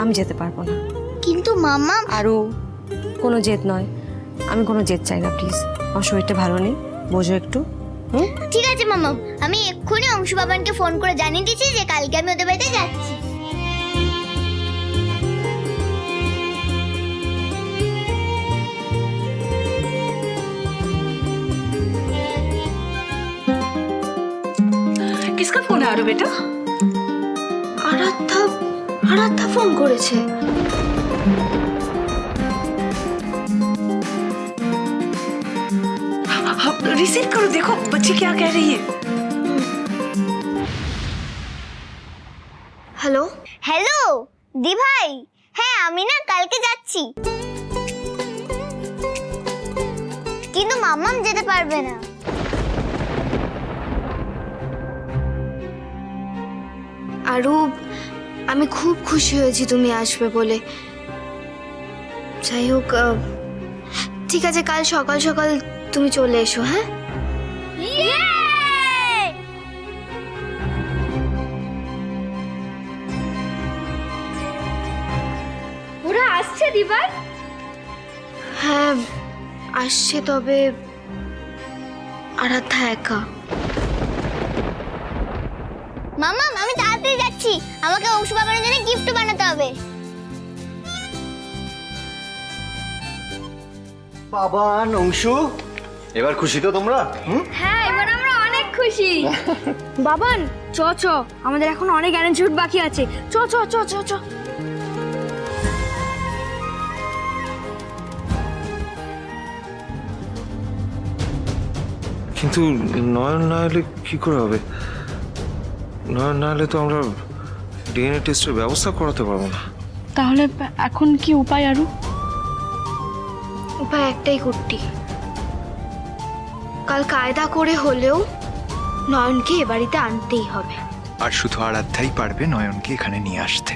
আমি যেতে পারবো না। কিন্তু মামাম। আরু, কোনো জেদ নয়, আমি কোনো জেদ চাই না প্লিজ। আমার শরীরটা ভালো নেই, বোঝো একটু। ঠিক আছে মামাম, আমি এক্ষুনি অংশু বাবানকে ফোন করে জানিয়ে দিচ্ছি যে কালকে আমি ওদের বাড়িতে যাচ্ছি। किसका फोन है आरू बेटा? আরাধ্যা ফোন করেছে। रिसीव करो, देखो बच्ची क्या कह रही है। হ্যালো হ্যালো দি ভাই, হ্যাঁ আমি না কালকে যাচ্ছি, কিন্তু মামাম যেতে পারবে না। আরু, আমি খুব খুশি হয়েছি তুমি আসবে বলে। যাই হোক, ঠিক আছে, কাল সকাল সকাল তুমি চলে এসো। হ্যাঁ, ওরা আসছে দিবার? হ্যাঁ আসছে, তবে আরাধ্যা একা। মামাম আমি তাড়াতাড়ি যাচ্ছি, আমাকে অংশু বাবার জন্য গিফট বানাতে হবে। বাবান, অংশু, এবার খুশি তো তোমরা? হ্যাঁ, এবার আমরা অনেক খুশি। বাবান, চ চ, আমাদের এখন অনেক অ্যারেঞ্জমেন্ট বাকি আছে। চ চ চ চ চ। কিন্তু নয়ন না এলে কি করে হবে? নয়ন না এলে তো আমরা ডিএনএ টেস্টের ব্যবস্থা করাতে পারবো না। তাহলে এখন কি উপায় আরু? উপায় একটাই কুট্টি, কাল কায়দা করে হলেও নয়নকে এ বাড়িতে আনতেই হবে। আর শুধু আরাধ্যাই পারবে নয়নকে এখানে নিয়ে আসতে।